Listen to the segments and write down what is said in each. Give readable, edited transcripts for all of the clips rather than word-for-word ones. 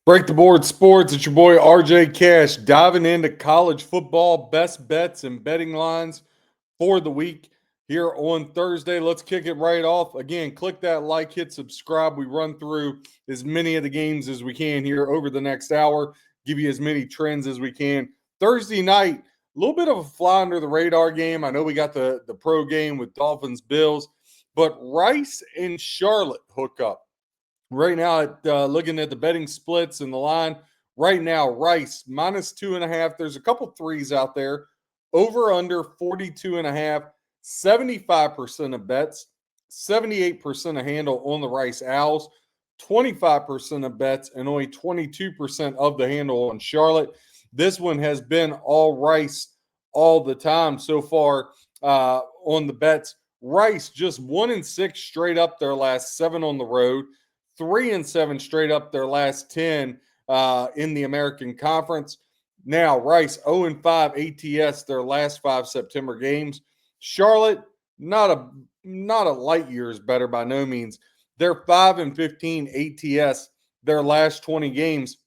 Break the board sports. It's your boy RJ Cash diving into college football best bets and betting lines for the week here on Thursday. Let's kick it right off. Again, click that like, hit subscribe. We run through as many of the games as we can here over the next hour, give you as many trends as we can. Thursday night, a little bit of a fly under the radar game. I know we got the pro game with Dolphins Bills, but Rice and Charlotte hook up. Right now, looking at the betting splits and the line, right now, Rice minus 2.5. There's a couple threes out there. Over under 42.5, 75% of bets, 78% of handle on the Rice Owls, 25% of bets, and only 22% of the handle on Charlotte. This one has been all Rice all the time so far on the bets. Rice just 1-6 straight up their last 7 on the road. 3-7 straight up their last 10 in the American Conference. Now, Rice 0-5 ATS their last 5 September games. Charlotte, not a light years better by no means. They're 5-15 ATS their last 20 games.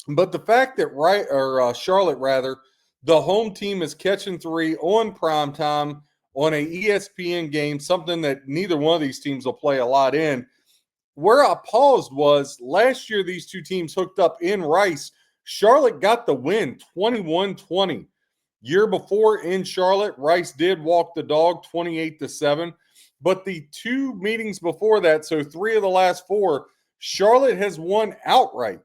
But the fact that Charlotte rather, the home team is catching 3 on prime time on a ESPN game, something that neither one of these teams will play a lot in. Where I paused was last year these two teams hooked up in Rice. Charlotte got the win 21-20. Year before in Charlotte, Rice did walk the dog 28-7. But the 2 meetings before that, so 3 of the last 4, Charlotte has won outright.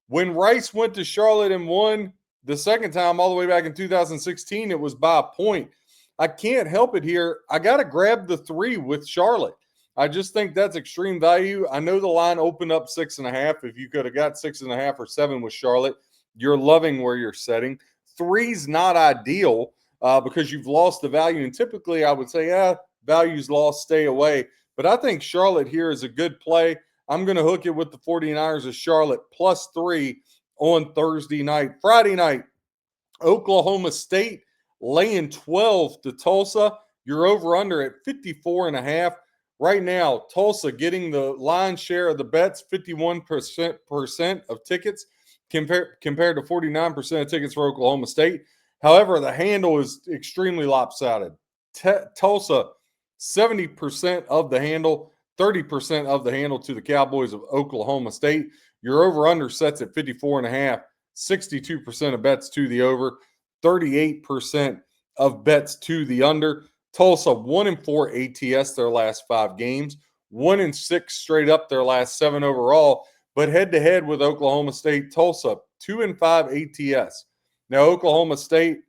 When Rice went to Charlotte and won the second time all the way back in 2016, it was by a point. I can't help it here. I got to grab the 3 with Charlotte. I just think that's extreme value. I know the line opened up 6.5. If you could have got 6.5 or 7 with Charlotte, you're loving where you're setting. 3's not ideal because you've lost the value. And typically I would say, value's lost, stay away. But I think Charlotte here is a good play. I'm going to hook it with the 49ers of Charlotte +3 on Thursday night. Friday night, Oklahoma State laying 12 to Tulsa. You're over under at 54.5. Right now, Tulsa getting the lion's share of the bets, 51% of tickets compared to 49% of tickets for Oklahoma State. However, the handle is extremely lopsided. Tulsa, 70% of the handle, 30% of the handle to the Cowboys of Oklahoma State. Your over-under sets at 54.5, 62% of bets to the over, 38% of bets to the under. Tulsa 1-4 ATS their last 5 games, 1-6 straight up their last 7 overall. But head-to-head with Oklahoma State, Tulsa 2-5 ATS. Now, Oklahoma State,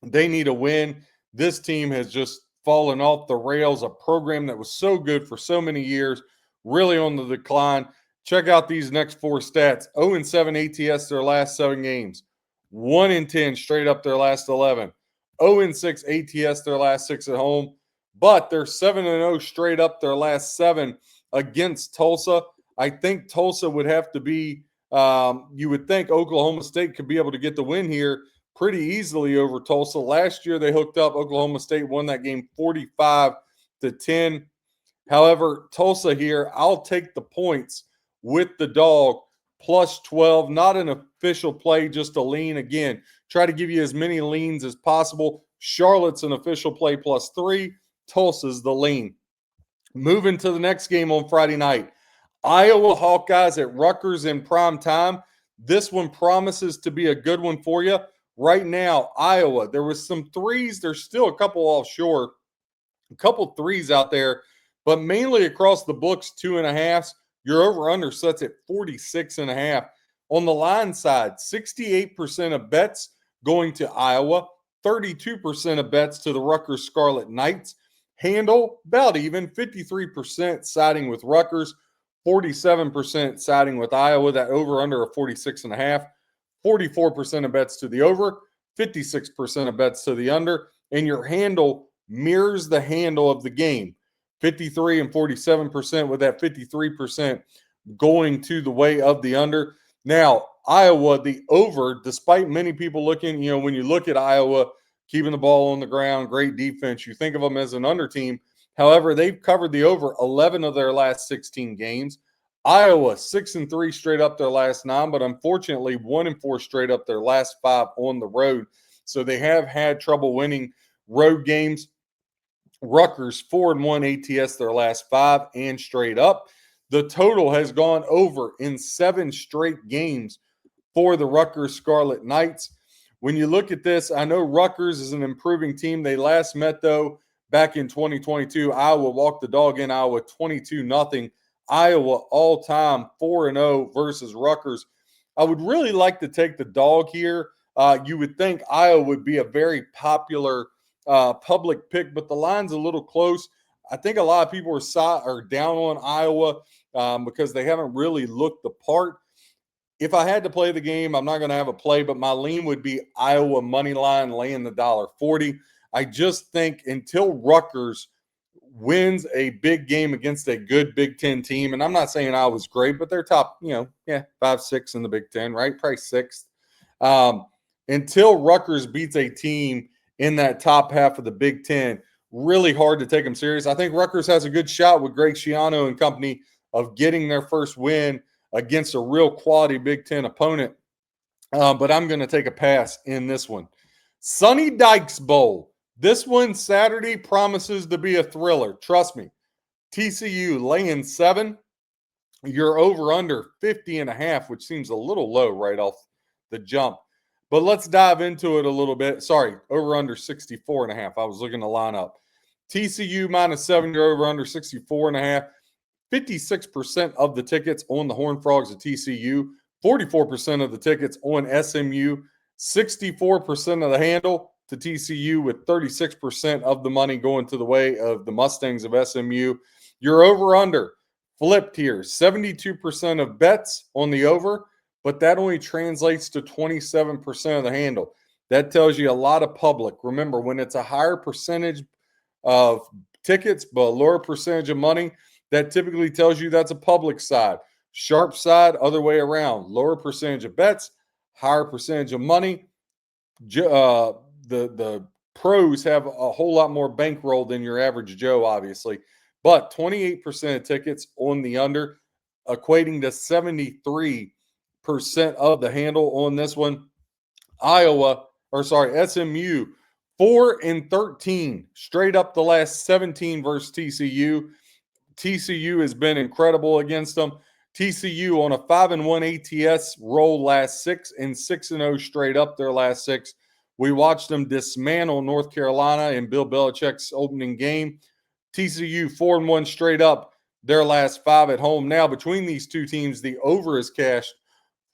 they need a win. This team has just fallen off the rails, a program that was so good for so many years, really on the decline. Check out these next 4 stats. 0-7 ATS their last 7 games, 1-10 straight up their last 11. 0-6 ATS their last 6 at home, but they're 7-0 straight up their last 7 against Tulsa. I think Tulsa would have to be, you would think Oklahoma State could be able to get the win here pretty easily over Tulsa. Last year they hooked up. Oklahoma State won that game 45-10. However, Tulsa here, I'll take the points with the dog +12, not an official play, just a lean. Again, try to give you as many leans as possible. Charlotte's an official play +3. Tulsa's the lean. Moving to the next game on Friday night. Iowa Hawkeyes at Rutgers in prime time. This one promises to be a good one for you. Right now, Iowa, there was some 3s. There's still a couple offshore, a couple 3s out there, but mainly across the books, 2.5s. Your over-under sets at 46.5. On the line side, 68% of bets going to Iowa, 32% of bets to the Rutgers Scarlet Knights. Handle, about even, 53% siding with Rutgers, 47% siding with Iowa. That over-under of 46.5. 44% of bets to the over, 56% of bets to the under. And your handle mirrors the handle of the game. 53 and 47%, with that 53% going to the way of the under. Now, Iowa, the over, despite many people looking, when you look at Iowa, keeping the ball on the ground, great defense, you think of them as an under team. However, they've covered the over 11 of their last 16 games. Iowa 6-3 straight up their last 9, but unfortunately 1-4 straight up their last 5 on the road. So they have had trouble winning road games. Rutgers 4-1 ATS their last 5 and straight up. The total has gone over in 7 straight games for the Rutgers Scarlet Knights. When you look at this, I know Rutgers is an improving team. They last met, though, back in 2022. Iowa walked the dog in Iowa 22-0. Iowa all-time 4-0 versus Rutgers. I would really like to take the dog here. You would think Iowa would be a very popular public pick, but the line's a little close. I think a lot of people are down on Iowa because they haven't really looked the part. If I had to play the game, I'm not going to have a play, but my lean would be Iowa money line laying the $1.40. I just think until Rutgers wins a big game against a good Big Ten team, and I'm not saying Iowa's great, but they're top, 5, 6 in the Big Ten, right? Probably 6th. Until Rutgers beats a team in that top half of the Big Ten, really hard to take them serious. I think Rutgers has a good shot with Greg Schiano and company of getting their first win against a real quality Big Ten opponent. But I'm going to take a pass in this one. Sonny Dykes Bowl. This one Saturday promises to be a thriller. Trust me. TCU laying 7. You're over under 50.5, which seems a little low right off the jump. But let's dive into it a little bit. Sorry, over under 64.5. I was looking to line up. TCU -7, you're over under 64.5. 56% of the tickets on the Horned Frogs at TCU, 44% of the tickets on SMU, 64% of the handle to TCU, with 36% of the money going to the way of the Mustangs of SMU. Your over-under flipped here, 72% of bets on the over, but that only translates to 27% of the handle. That tells you a lot of public. Remember, when it's a higher percentage of tickets but a lower percentage of money, that typically tells you that's a public side. Sharp side, other way around. Lower percentage of bets, higher percentage of money. The pros have a whole lot more bankroll than your average Joe, obviously. But 28% of tickets on the under, equating to 73% of the handle on this one. SMU, 4-13, straight up the last 17 versus TCU. TCU has been incredible against them. TCU on a 5-1 ATS roll last 6 and 6-0 straight up their last 6. We watched them dismantle North Carolina in Bill Belichick's opening game. TCU 4-1 straight up their last 5 at home. Now, between these two teams, the over is cashed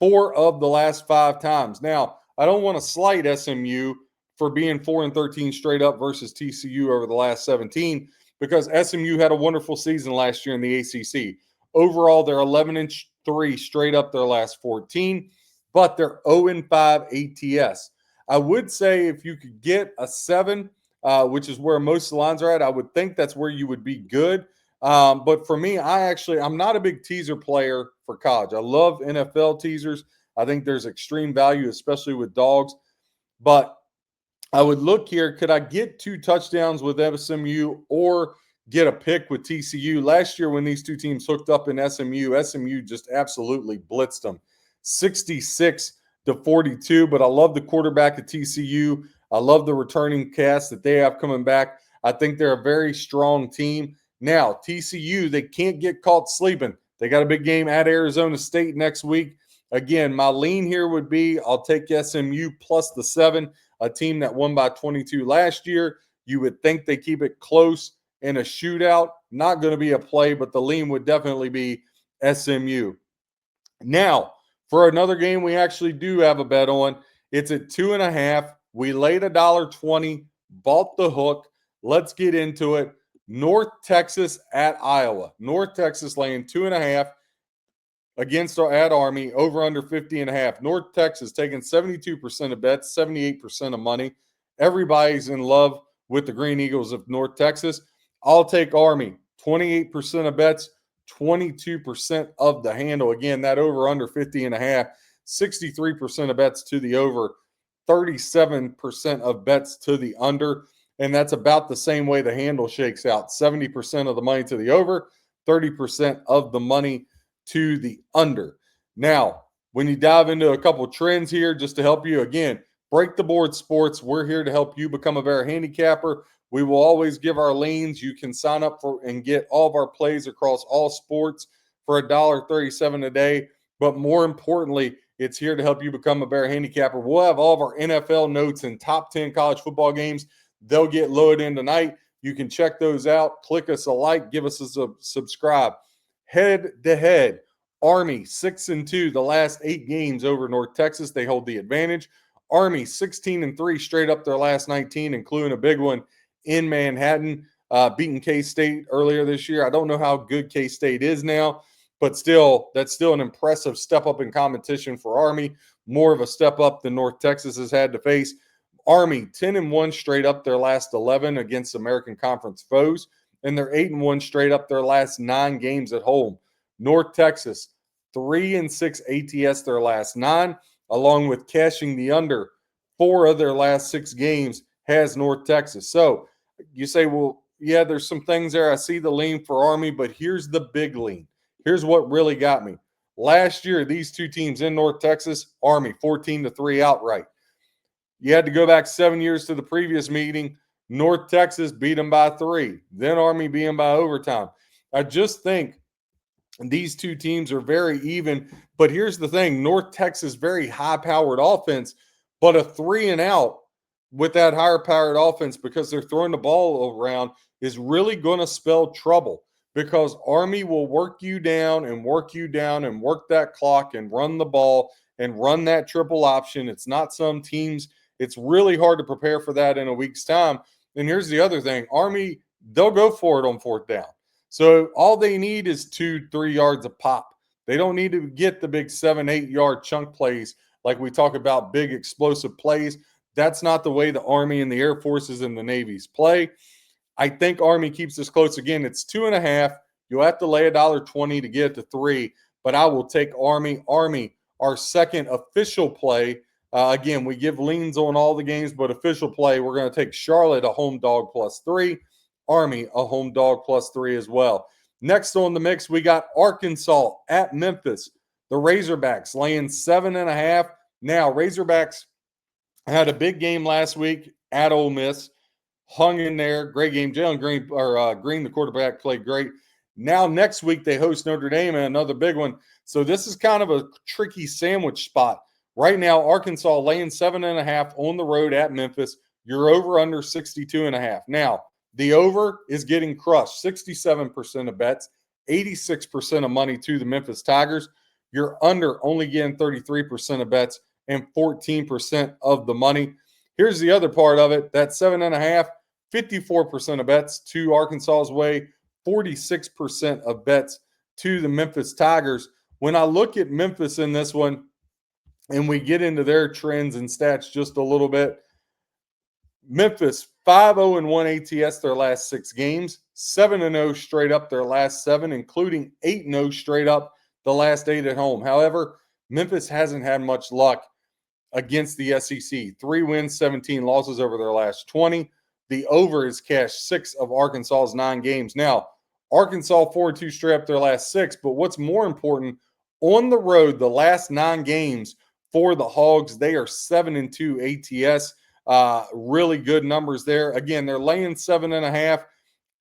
4 of the last 5 times. Now, I don't want to slight SMU for being 4-13 straight up versus TCU over the last 17, because SMU had a wonderful season last year in the ACC. Overall, they're 11-3 straight up their last 14, but they're 0-5 ATS. I would say if you could get a 7, which is where most of the lines are at, I would think that's where you would be good. But for me, I'm not a big teaser player for college. I love NFL teasers. I think there's extreme value, especially with dogs. But I would look here, could I get 2 touchdowns with SMU or get a pick with TCU? Last year when these two teams hooked up in SMU just absolutely blitzed them, 66-42. But I love the quarterback at TCU. I love the returning cast that they have coming back. I think they're a very strong team. Now, TCU, they can't get caught sleeping. They got a big game at Arizona State next week. Again, my lean here would be I'll take SMU plus the 7. A team that won by 22 last year. You would think they keep it close in a shootout. Not going to be a play, but the lean would definitely be SMU. Now, for another game we actually do have a bet on. It's at 2.5. We laid $1.20, bought the hook. Let's get into it. North Texas at Iowa. North Texas laying 2.5. Against at Army, over under 50.5. North Texas taking 72% of bets, 78% of money. Everybody's in love with the Green Eagles of North Texas. I'll take Army, 28% of bets, 22% of the handle. Again, that over under 50.5, 63% of bets to the over, 37% of bets to the under. And that's about the same way the handle shakes out. 70% of the money to the over, 30% of the money to the under. Now, when you dive into a couple trends here, just to help you, again, break the board sports, we're here to help you become a better handicapper. We will always give our leans. You can sign up for and get all of our plays across all sports for $1.37 a day. But more importantly, it's here to help you become a better handicapper. We'll have all of our NFL notes and top 10 college football games. They'll get loaded in tonight. You can check those out. Click us a like. Give us a subscribe. Head to head, Army 6-2 the last 8 games over North Texas. They hold the advantage. Army 16-3 straight up their last 19, including a big one in Manhattan, beating K-State earlier this year. I don't know how good K-State is now, but still, that's still an impressive step up in competition for Army. More of a step up than North Texas has had to face. Army 10-1 straight up their last 11 against American Conference foes, and they're 8-1 straight up their last 9 games at home. North Texas 3-6 ATS their last 9, along with cashing the under 4 of their last 6 games has North Texas. So you say, well, yeah, there's some things there. I see the lean for Army, but here's the big lean. Here's what really got me. Last year, these two teams in North Texas, Army 14-3 outright. You had to go back 7 years to the previous meeting. North Texas beat them by 3. Then Army beat them by overtime. I just think these two teams are very even. But here's the thing. North Texas, very high-powered offense, but a 3-and-out with that higher-powered offense because they're throwing the ball around is really going to spell trouble because Army will work you down and work you down and work that clock and run the ball and run that triple option. It's not some teams. It's really hard to prepare for that in a week's time. And here's the other thing. Army, they'll go for it on 4th down. So all they need is 2-3 yards of pop. They don't need to get the big 7-8 yard chunk plays like we talk about, big explosive plays. That's not the way the Army and the Air Forces and the Navies play. I think Army keeps this close. Again, it's 2.5. You'll have to lay $1.20 to get it to 3, but I will take Army. Army, our second official play. Again, we give leans on all the games, but official play, we're going to take Charlotte, a home dog +3. Army, a home dog +3 as well. Next on the mix, we got Arkansas at Memphis. The Razorbacks laying 7.5. Now, Razorbacks had a big game last week at Ole Miss. Hung in there. Great game. Jalen Green, the quarterback, played great. Now, next week, they host Notre Dame and another big one. So this is kind of a tricky sandwich spot. Right now, Arkansas laying 7.5 on the road at Memphis. You're over under 62.5. Now, the over is getting crushed. 67% of bets, 86% of money to the Memphis Tigers. You're under only getting 33% of bets and 14% of the money. Here's the other part of it. That 7.5, 54% of bets to Arkansas's way, 46% of bets to the Memphis Tigers. When I look at Memphis in this one, and we get into their trends and stats just a little bit, Memphis 5-0-1 ATS their last 6 games, 7-0 straight up their last 7, including 8-0 straight up the last 8 at home. However, Memphis hasn't had much luck against the SEC. 3 wins, 17 losses over their last 20. The over is cashed 6 of Arkansas's 9 games. Now, Arkansas 4-2 straight up their last 6, but what's more important, on the road, the last 9 games for the Hogs, they are 7-2 ATS. Really good numbers there. Again, they're laying 7.5.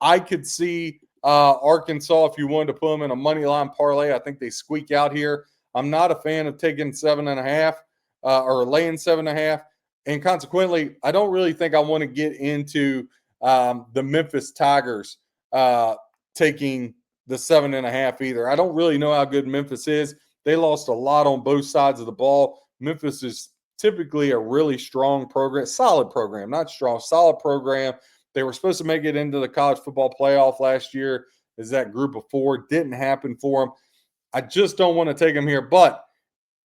I could see Arkansas, if you wanted to put them in a money line parlay, I think they squeak out here. I'm not a fan of taking 7.5 or laying 7.5. And consequently, I don't really think I want to get into the Memphis Tigers taking the 7.5 either. I don't really know how good Memphis is. They lost a lot on both sides of the ball. Memphis is typically a really strong program, solid program, not strong, solid program. They were supposed to make it into the college football playoff last year as that group of 4. Didn't happen for them. I just don't want to take them here. But,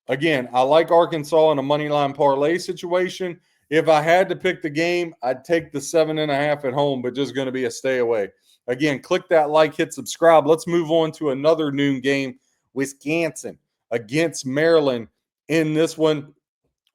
again, I like Arkansas in a money line parlay situation. If I had to pick the game, I'd take the 7.5 at home, but just going to be a stay away. Again, click that like, hit subscribe. Let's move on to another noon game. Wisconsin against Maryland. In this one,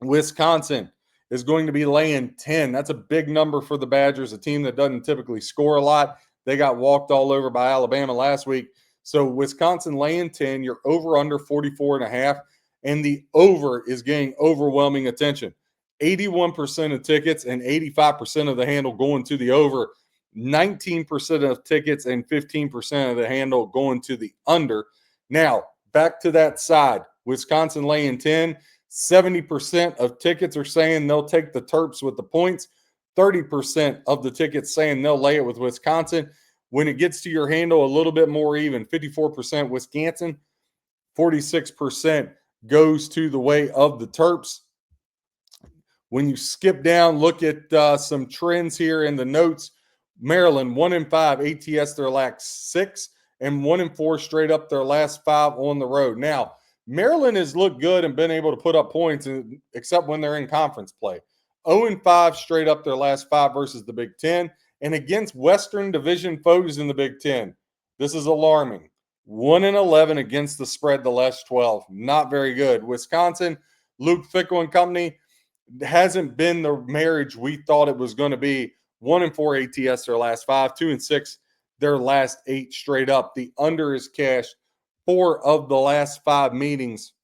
Wisconsin is going to be laying 10. That's a big number for the Badgers, a team that doesn't typically score a lot. They got walked all over by Alabama last week. So Wisconsin laying 10, you're over under 44.5, and the over is getting overwhelming attention. 81% of tickets and 85% of the handle going to the over. 19% of tickets and 15% of the handle going to the under. Now, back to that side. Wisconsin laying 10. 70% of tickets are saying they'll take the Terps with the points. 30% of the tickets saying they'll lay it with Wisconsin. When it gets to your handle, a little bit more even. 54% Wisconsin. 46% goes to the way of the Terps. When you skip down, look at some trends here in the notes. Maryland 1-5 ATS their last 6, and 1-4 straight up their last 5 on the road. Now, Maryland has looked good and been able to put up points, except when they're in conference play. 0-5 straight up their last 5 versus the Big Ten, and against Western Division foes in the Big Ten. This is alarming. 1-11 against the spread the last 12. Not very good. Wisconsin, Luke Fickell and company, hasn't been the marriage we thought it was going to be. 1-4 ATS their last 5, 2-6 their last 8 straight up. The under is cashed 4 of the last 5 meetings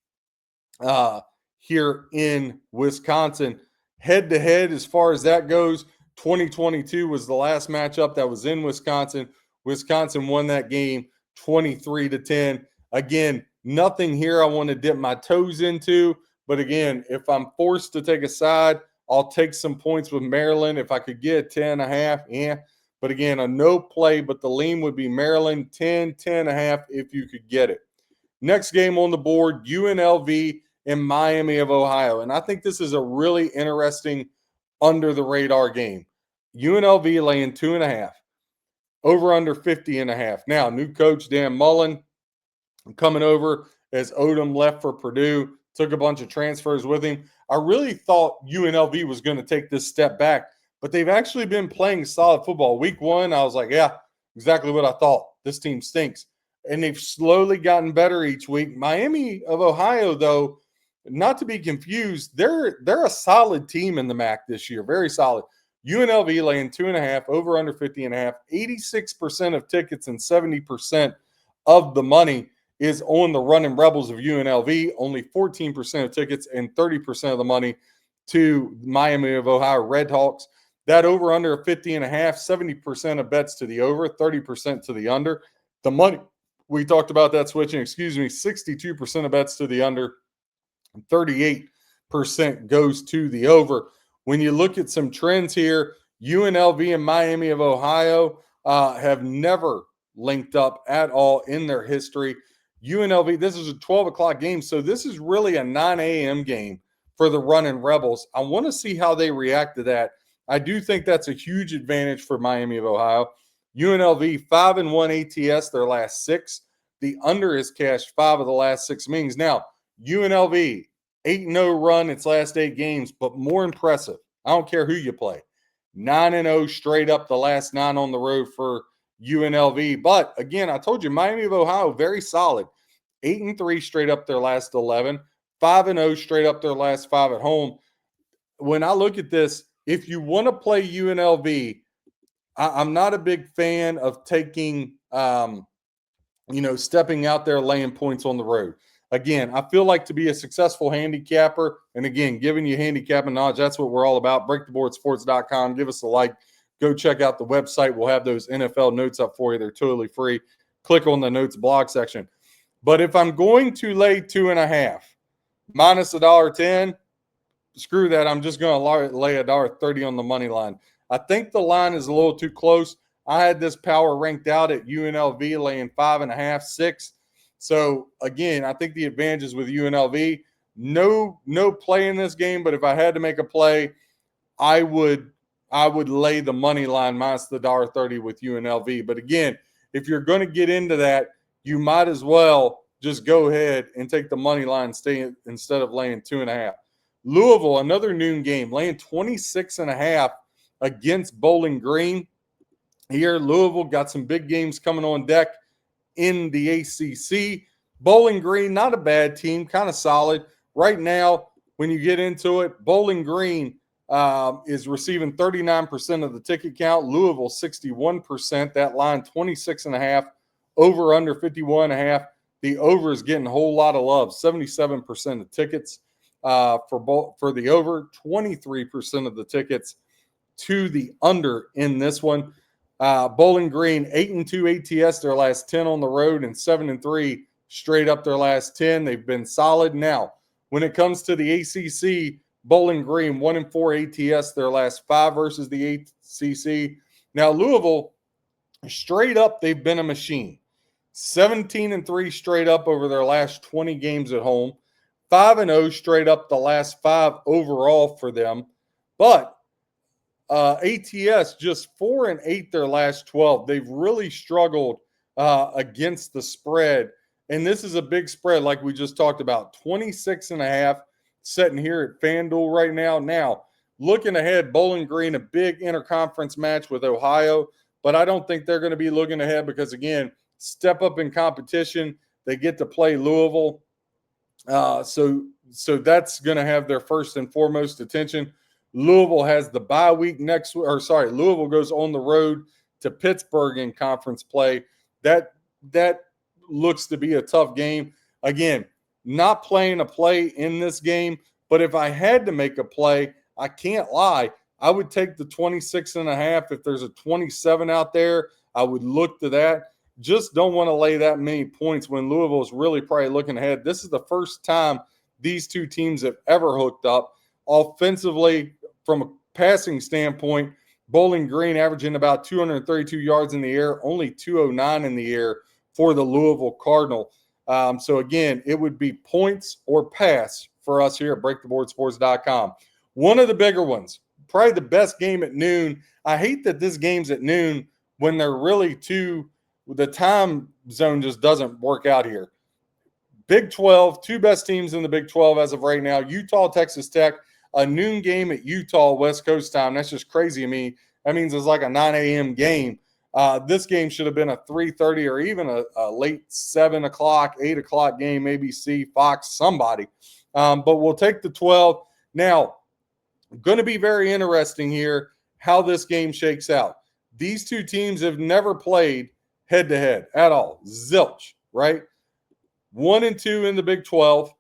here in Wisconsin. Head to head, as far as that goes, 2022 was the last matchup that was in Wisconsin. Wisconsin won that game 23-10. Again, nothing here I want to dip my toes into. But again, if I'm forced to take a side, I'll take some points with Maryland. If I could get 10.5, yeah. But again, a no play, but the lean would be Maryland 10, 10.5 if you could get it. Next game on the board, UNLV and Miami of Ohio. And I think this is a really interesting under-the-radar game. UNLV laying 2.5, over under 50.5. Now, new coach Dan Mullen coming over as Odom left for Purdue, took a bunch of transfers with him. I really thought UNLV was going to take this step back, but they've actually been playing solid football. Week 1, I was like, yeah, exactly what I thought. This team stinks. And they've slowly gotten better each week. Miami of Ohio, though, not to be confused, they're a solid team in the MAC this year, very solid. UNLV laying 2.5, over under 50.5. 86% of tickets and 70% of the money is on the Running Rebels of UNLV. Only 14% of tickets and 30% of the money to Miami of Ohio Redhawks. That over under 50.5, 70% of bets to the over, 30% to the under. The money, we talked about that switching, 62% of bets to the under, 38% goes to the over. When you look at some trends here, UNLV and Miami of Ohio have never linked up at all in their history. UNLV, this is a 12 o'clock game, so this is really a 9 a.m. game for the Running Rebels. I want to see how they react to that. I do think that's a huge advantage for Miami of Ohio. UNLV 5-1 ATS their last 6. The under is cashed 5 of the last 6 meetings. Now, UNLV 8-0 run its last 8 games, but more impressive, I don't care who you play, 9-0 straight up the last 9 on the road for UNLV. But again, I told you, Miami of Ohio, very solid. 8-3 straight up their last 11, 5-0 straight up their last 5 at home. When I look at this, if you want to play UNLV, I'm not a big fan of taking, stepping out there laying points on the road. Again, I feel like to be a successful handicapper, and again, giving you handicapping knowledge, that's what we're all about. BreakTheBoardSports.com. Give us a like. Go check out the website. We'll have those NFL notes up for you. They're totally free. Click on the notes blog section. But if I'm going to lay 2.5 minus $1.10, screw that. I'm just going to lay $1.30 on the money line. I think the line is a little too close. I had this power ranked out at UNLV laying 5.5, 6. So again, I think the advantage is with UNLV. No play in this game, but if I had to make a play, I would lay the money line minus the $1.30 with UNLV. But again, if you're going to get into that, you might as well just go ahead and take the money line instead of laying 2.5. Louisville, another noon game, laying 26.5 against Bowling Green. Here, Louisville got some big games coming on deck in the ACC. Bowling Green, not a bad team, kind of solid. Right now, when you get into it, Bowling Green is receiving 39% of the ticket count. Louisville, 61%. That line, 26.5 Over under 51.5. The over is getting a whole lot of love. 77% of tickets for the over, 23% of the tickets to the under in this one. Bowling Green 8-2 ATS their last 10 on the road, and 7-3 straight up their last 10. They've been solid. Now, when it comes to the ACC, Bowling Green 1-4 ATS their last 5 versus the ACC. Now, Louisville, straight up, they've been a machine. 17-3 straight up over their last 20 games at home. 5-0 straight up the last 5 overall for them. But ATS just 4-8 their last 12. They've really struggled against the spread. And this is a big spread like we just talked about. 26.5 sitting here at FanDuel right now. Now, looking ahead, Bowling Green, a big interconference match with Ohio. But I don't think they're going to be looking ahead because, again, step up in competition. They get to play Louisville. So that's going to have their first and foremost attention. Louisville has the bye week Louisville goes on the road to Pittsburgh in conference play. That looks to be a tough game. Again, not playing a play in this game, but if I had to make a play, I can't lie, I would take the 26.5. If there's a 27 out there, I would look to that. Just don't want to lay that many points when Louisville is really probably looking ahead. This is the first time these two teams have ever hooked up. Offensively, from a passing standpoint, Bowling Green averaging about 232 yards in the air, only 209 in the air for the Louisville Cardinal. So, again, it would be points or pass for us here at BreakTheBoardSports.com. One of the bigger ones, probably the best game at noon. I hate that this game's at noon when they're really the time zone just doesn't work out here. Big 12, 2 best teams in the Big 12 as of right now. Utah, Texas Tech, a noon game at Utah, West Coast time. That's just crazy to me. That means it's like a 9 a.m. game. This game should have been a 3:30 or even a late 7 o'clock, 8 o'clock game, ABC, Fox, somebody. But we'll take the 12. Now, going to be very interesting here how this game shakes out. These two teams have never played head-to-head at all. Zilch, right? 1-2 in the Big 12.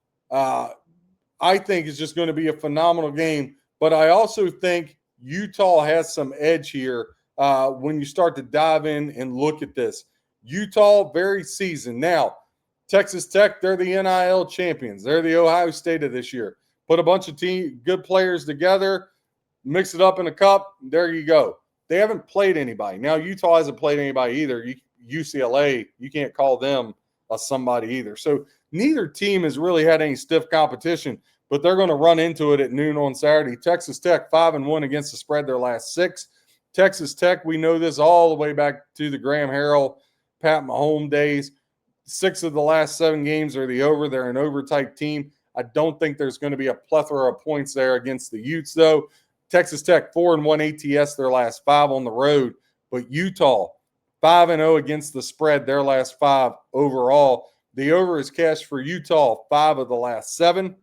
I think it's just going to be a phenomenal game. But I also think Utah has some edge here when you start to dive in and look at this. Utah, very seasoned. Now, Texas Tech, they're the NIL champions. They're the Ohio State of this year. Put a bunch of good players together, mix it up in a cup, there you go. They haven't played anybody. Now, Utah hasn't played anybody either. UCLA, you can't call them a somebody either. So neither team has really had any stiff competition, but they're going to run into it at noon on Saturday. Texas Tech 5-1 against the spread their last 6. Texas Tech, we know this all the way back to the Graham Harrell, Pat Mahomes days. 6 of the last 7 games are the over. They're an over-type team. I don't think there's going to be a plethora of points there against the Utes, though. Texas Tech 4-1 ATS their last 5 on the road, but Utah 5-0 against the spread their last 5 overall. The over is cashed for Utah 5 of the last 7.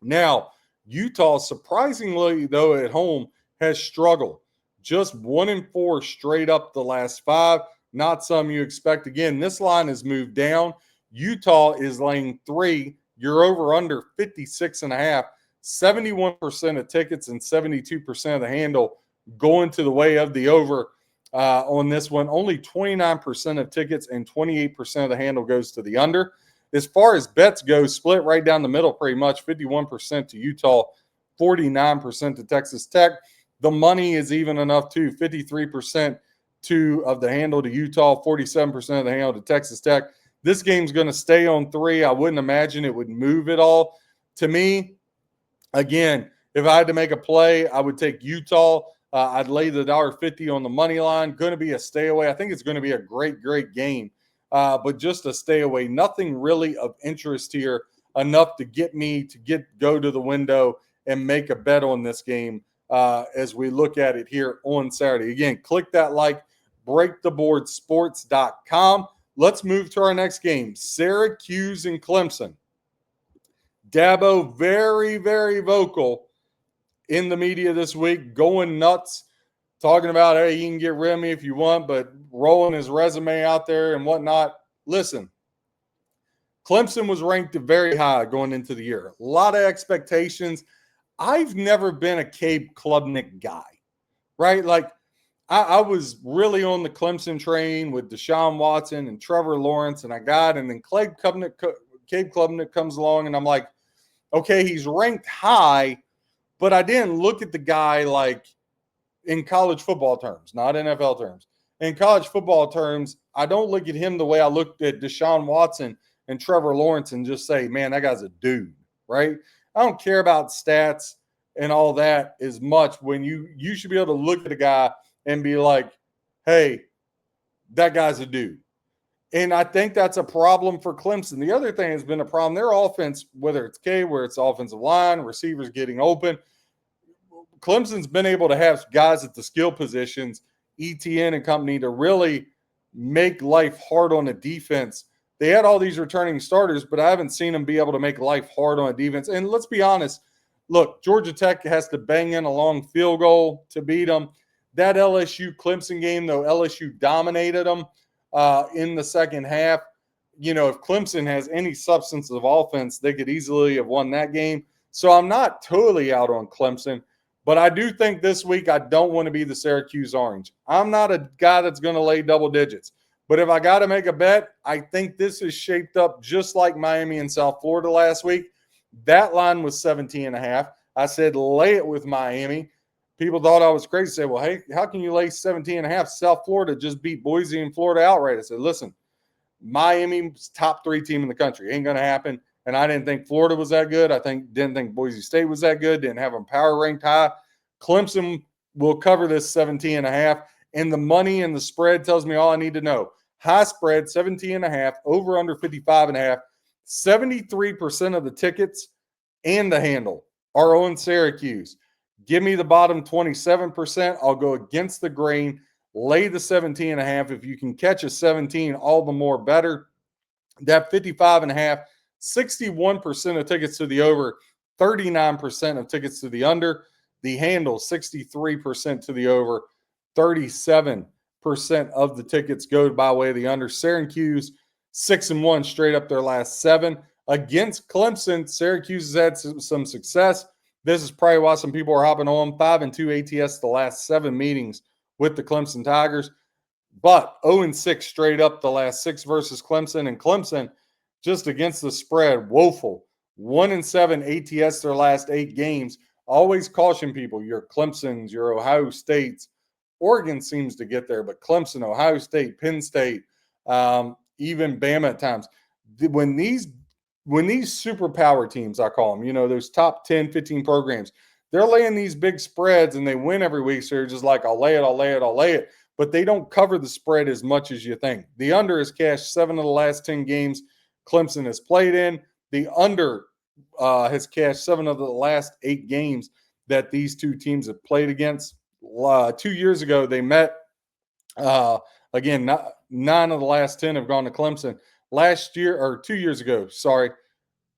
Now, Utah, surprisingly, though, at home has struggled. Just 1-4 straight up the last 5. Not some you expect. Again, this line has moved down. Utah is laying 3. You're over under 56.5. 71% of tickets and 72% of the handle going to the way of the over on this one. Only 29% of tickets and 28% of the handle goes to the under. As far as bets go, split right down the middle pretty much. 51% to Utah, 49% to Texas Tech. The money is even enough too. 53% of the handle to Utah, 47% of the handle to Texas Tech. This game's going to stay on 3. I wouldn't imagine it would move at all. To me, again, if I had to make a play, I would take Utah. I'd lay the $1.50 on the money line. Going to be a stay away. I think it's going to be a great, great game. But just a stay away. Nothing really of interest here enough to get me to go to the window and make a bet on this game as we look at it here on Saturday. Again, click that like, breaktheboardsports.com. Let's move to our next game, Syracuse and Clemson. Dabo very, very vocal in the media this week, going nuts. talking about, hey, you can get rid of me if you want, but rolling his resume out there and whatnot. Listen, Clemson was ranked very high going into the year. A lot of expectations. I've never been a Cabe Klubnik guy, right? Like, I was really on the Clemson train with Deshaun Watson and Trevor Lawrence, and and then Cabe Klubnik comes along, and I'm like, okay, he's ranked high, but I didn't look at the guy like in college football terms, not NFL terms. In college football terms, I don't look at him the way I looked at Deshaun Watson and Trevor Lawrence and just say, man, that guy's a dude, right? I don't care about stats and all that as much when you should be able to look at a guy and be like, hey, that guy's a dude. And I think that's a problem for Clemson. The other thing has been a problem. Their offense, whether it's where it's offensive line, receivers getting open, Clemson's been able to have guys at the skill positions, ETN and company, to really make life hard on the defense. They had all these returning starters, but I haven't seen them be able to make life hard on a defense. And let's be honest, look, Georgia Tech has to bang in a long field goal to beat them. That LSU Clemson game, though, LSU dominated them in the second half. You know, if Clemson has any substance of offense, they could easily have won that game. So I'm not totally out on Clemson. But I do think this week I don't want to be the Syracuse Orange. I'm not a guy that's going to lay double digits. But if I got to make a bet, I think this is shaped up just like Miami and South Florida last week. That line was 17.5. I said lay it with Miami. People thought I was crazy. Said, well, hey, how can you lay 17.5? South Florida just beat Boise and Florida outright. I said, listen, Miami's top 3 team in the country. Ain't going to happen. And I didn't think Florida was that good. Didn't think Boise State was that good. Didn't have them power ranked high. Clemson will cover this 17.5. And the money and the spread tells me all I need to know. High spread, 17.5, over under 55.5. 73% of the tickets and the handle are on Syracuse. Give me the bottom 27%. I'll go against the grain. Lay the 17.5. If you can catch a 17, all the more better. That 55.5, 61% of tickets to the over, 39% of tickets to the under. The handle, 63% to the over, 37% of the tickets go by way of the under. Syracuse, 6-1 straight up their last 7. Against Clemson, Syracuse has had some success. This is probably why some people are hopping on. 5-2 ATS the last 7 meetings with the Clemson Tigers. But 0-6 straight up the last 6 versus Clemson. And Clemson, just against the spread, woeful. 1-7 ATS their last 8 games. Always caution people, your Clemsons, your Ohio States. Oregon seems to get there, but Clemson, Ohio State, Penn State, even Bama at times. When these superpower teams, I call them, you know, those top 10, 15 programs, they're laying these big spreads and they win every week. So you're just like, I'll lay it. But they don't cover the spread as much as you think. The under has cashed 7 of the last 10 games Clemson has played in. The under has cashed 7 of the last 8 games that these two teams have played against. 2 years ago, they met. Again, 9 of the last 10 have gone to Clemson. 2 years ago,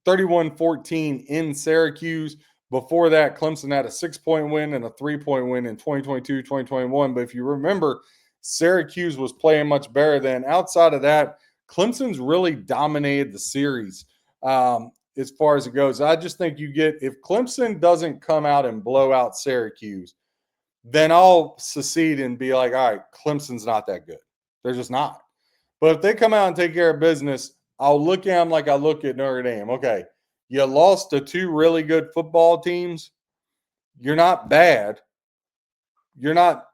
31-14 in Syracuse. Before that, Clemson had a 6-point win and a 3-point win in 2022, 2021. But if you remember, Syracuse was playing much better then. Outside of that, Clemson's really dominated the series as far as it goes. I just think if Clemson doesn't come out and blow out Syracuse, then I'll secede and be like, all right, Clemson's not that good. They're just not. But if they come out and take care of business, I'll look at them like I look at Notre Dame. Okay, you lost to 2 really good football teams. You're not bad. You're not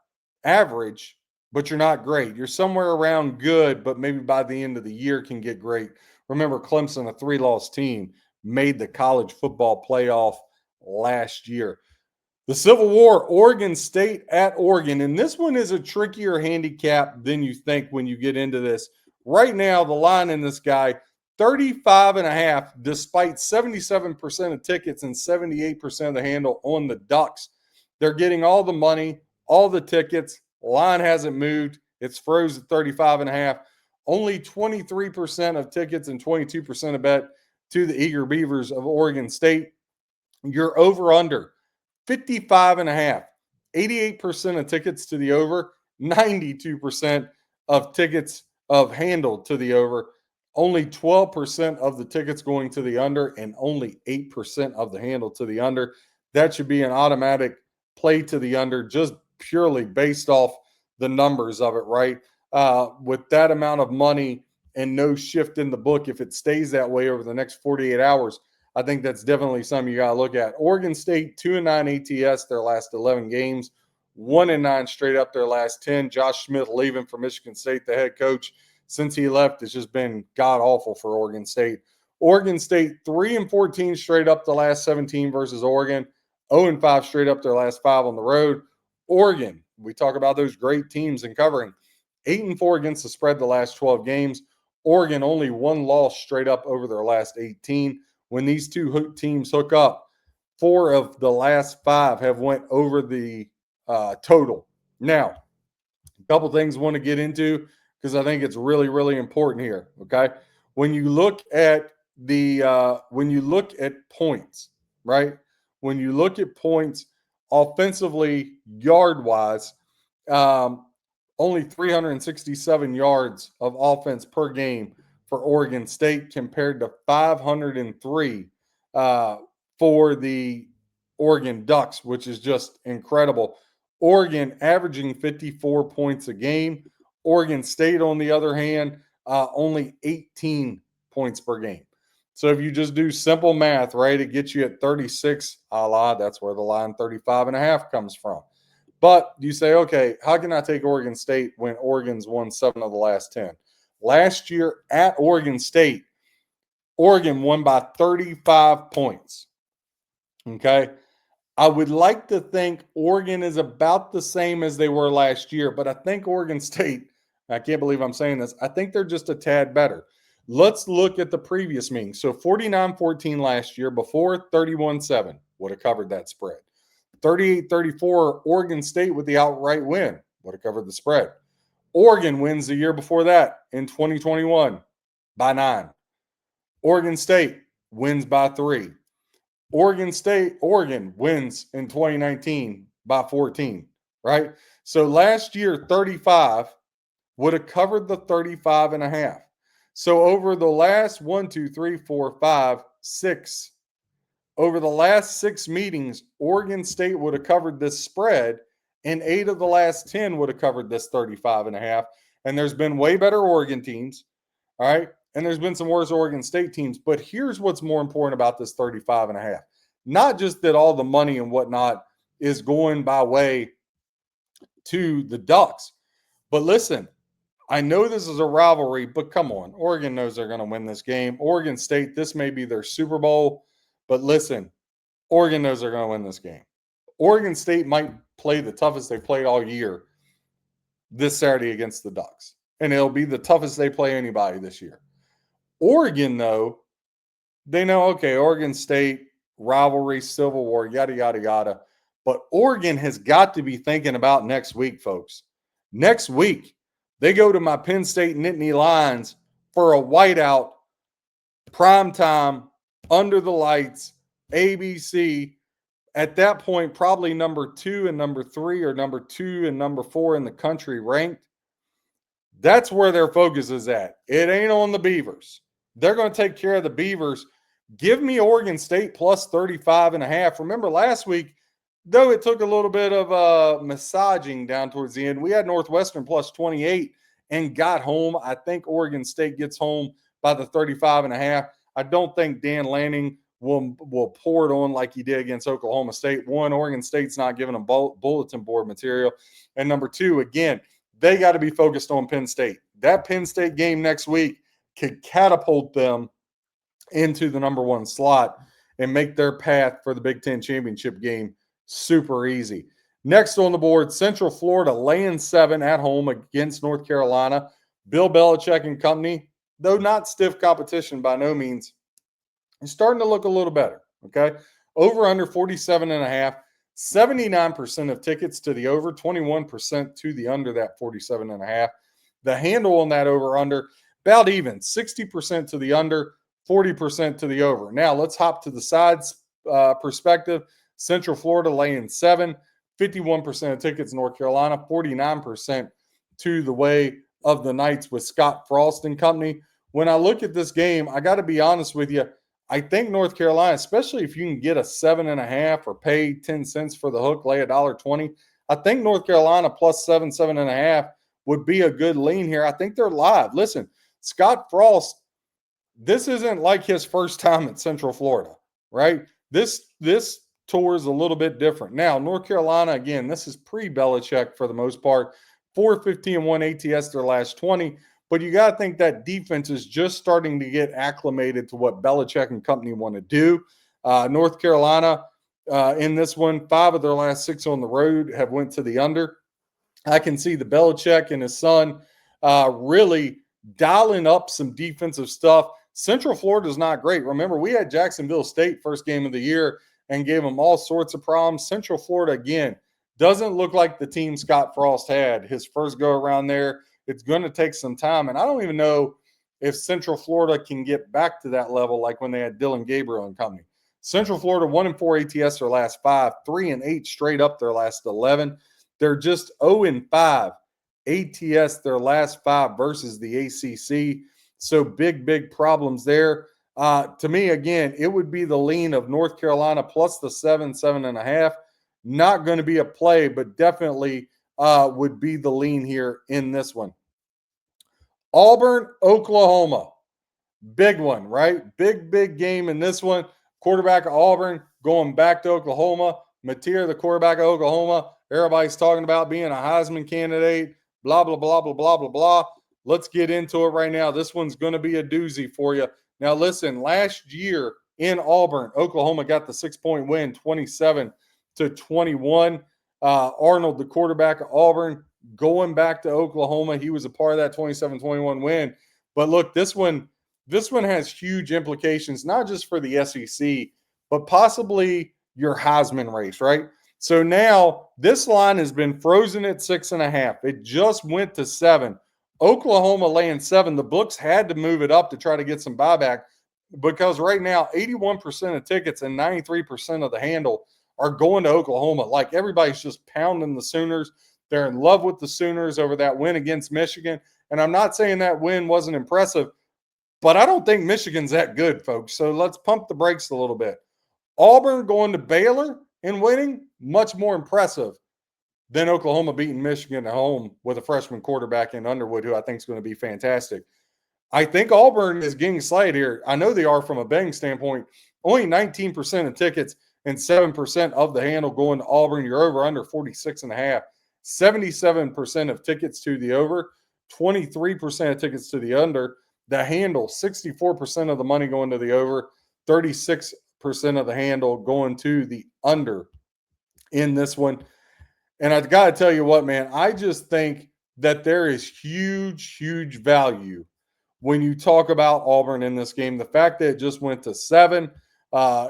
average, but you're not great. You're somewhere around good, but maybe by the end of the year can get great. Remember, Clemson, a 3-loss team, made the college football playoff last year. The Civil War, Oregon State at Oregon. And this one is a trickier handicap than you think when you get into this. Right now, the line in this guy, 35.5, despite 77% of tickets and 78% of the handle on the Ducks. They're getting all the money, all the tickets. Line hasn't moved. It's froze at 35.5. Only 23% of tickets and 22% of bet to the Eager Beavers of Oregon State. You're over under 55.5. 88% of tickets to the over, 92% of tickets of handle to the over, only 12% of the tickets going to the under, and only 8% of the handle to the under. That should be an automatic play to the under, just purely based off the numbers of it, right? With that amount of money and no shift in the book, if it stays that way over the next 48 hours, I think that's definitely something you got to look at. Oregon State, 2-9 ATS their last 11 games, 1-9 straight up their last 10. Josh Smith leaving for Michigan State, the head coach, since he left, it's just been god awful for Oregon State. Oregon State, 3-14 straight up the last 17 versus Oregon, 0-5 straight up their last 5 on the road. Oregon, we talk about those great teams in covering, 8-4 against the spread the last 12 games. Oregon only 1 loss straight up over their last 18. When these two teams hook up, 4 of the last 5 have went over the total. Now, a couple things I want to get into because I think it's really, really important here. Okay, when you look at points, right? When you look at points offensively, yard wise, only 367 yards of offense per game for Oregon State compared to 503 for the Oregon Ducks, which is just incredible. Oregon averaging 54 points a game. Oregon State, on the other hand, only 18 points per game. So if you just do simple math, right, it gets you at 36, that's where the line 35.5 comes from. But you say, okay, how can I take Oregon State when Oregon's won 7 of the last 10? Last year at Oregon State, Oregon won by 35 points. Okay. I would like to think Oregon is about the same as they were last year, but I think Oregon State, I can't believe I'm saying this, I think they're just a tad better. Let's look at the previous meeting. So 49-14 last year, before 31-7 would have covered that spread. 38-34, Oregon State with the outright win would have covered the spread. Oregon wins the year before that in 2021 by 9. Oregon State wins by 3. Oregon wins in 2019 by 14, right? So last year, 35 would have covered the 35.5. So over the last 6, over the last 6 meetings, Oregon State would have covered this spread, and 8 of the last 10 would have covered this 35.5. And there's been way better Oregon teams, all right? And there's been some worse Oregon State teams. But here's what's more important about this 35.5. Not just that all the money and whatnot is going by way to the Ducks. But listen, I know this is a rivalry, but come on. Oregon knows they're going to win this game. Oregon State, this may be their Super Bowl. But listen, Oregon knows they're going to win this game. Oregon State might play the toughest they played all year this Saturday against the Ducks. And it'll be the toughest they play anybody this year. Oregon, though, they know, okay, Oregon State, rivalry, Civil War, yada, yada, yada. But Oregon has got to be thinking about next week, folks. Next week, they go to my Penn State Nittany Lions for a whiteout, primetime, under the lights, ABC. At that point, probably number 2 and number 3 or number 2 and number 4 in the country ranked. That's where their focus is at. It ain't on the Beavers. They're going to take care of the Beavers. Give me Oregon State plus 35.5. Remember last week, though it took a little bit of massaging down towards the end, we had Northwestern plus 28 and got home. I think Oregon State gets home by the 35.5. I don't think Dan Lanning will pour it on like he did against Oklahoma State. 1, Oregon State's not giving them bulletin board material. And number 2, again, they got to be focused on Penn State. That Penn State game next week could catapult them into the number 1 slot and make their path for the Big Ten championship game super easy. Next on the board, Central Florida laying 7 at home against North Carolina. Bill Belichick and company, though not stiff competition by no means, is starting to look a little better, okay? Over under 47.5, 79% of tickets to the over, 21% to the under that 47.5. The handle on that over under, about even, 60% to the under, 40% to the over. Now let's hop to the sides perspective. Central Florida laying 7, 51% of tickets North Carolina, 49% to the way of the Knights with Scott Frost and company. When I look at this game, I got to be honest with you. I think North Carolina, especially if you can get a 7.5 or pay 10 cents for the hook, lay $1.20. I think North Carolina plus 7.5 would be a good lean here. I think they're live. Listen, Scott Frost, this isn't like his first time at Central Florida, right? This tour is a little bit different. Now, North Carolina, again, this is pre-Belichick for the most part. 4-15-1 ATS their last 20. But you got to think that defense is just starting to get acclimated to what Belichick and company want to do. North Carolina, in this one, 5 of their last 6 on the road have went to the under. I can see the Belichick and his son really dialing up some defensive stuff. Central Florida is not great. Remember, we had Jacksonville State first game of the year and gave them all sorts of problems. Central Florida, again, doesn't look like the team Scott Frost had his first go around there. It's going to take some time. And I don't even know if Central Florida can get back to that level like when they had Dylan Gabriel and company. Central Florida, 1-4 ATS their last 5, 3-8 straight up their last 11. They're just 0-5 ATS their last 5 versus the ACC. So big problems there. To me, again, it would be the lean of North Carolina plus the 7.5. Not going to be a play, but definitely would be the lean here in this one. Auburn, Oklahoma. Big one, right? Big game in this one. Quarterback of Auburn going back to Oklahoma. Mateer, the quarterback of Oklahoma. Everybody's talking about being a Heisman candidate. Blah, blah, blah, blah, blah, blah, blah. Let's get into it right now. This one's going to be a doozy for you. Now, listen, last year in Auburn, Oklahoma got the 6-point win, 27-21. Arnold, the quarterback of Auburn, going back to Oklahoma. He was a part of that 27-21 win. But look, this one has huge implications, not just for the SEC, but possibly your Heisman race, right? So now this line has been frozen at 6.5. It just went to 7. Oklahoma laying 7. The books had to move it up to try to get some buyback because right now 81% of tickets and 93% of the handle are going to Oklahoma. Like everybody's just pounding the Sooners. They're in love with the Sooners over that win against Michigan. And I'm not saying that win wasn't impressive, but I don't think Michigan's that good, folks. So let's pump the brakes a little bit. Auburn going to Baylor and winning, much more impressive than Oklahoma beating Michigan at home with a freshman quarterback in Underwood, who I think is going to be fantastic. I think Auburn is getting slight here. I know they are from a betting standpoint. Only 19% of tickets and 7% of the handle going to Auburn. You're over under 46.5. 77% of tickets to the over, 23% of tickets to the under. The handle, 64% of the money going to the over, 36% of the handle going to the under in this one. And I've got to tell you what, man, I just think that there is huge value when you talk about Auburn in this game. The fact that it just went to 7,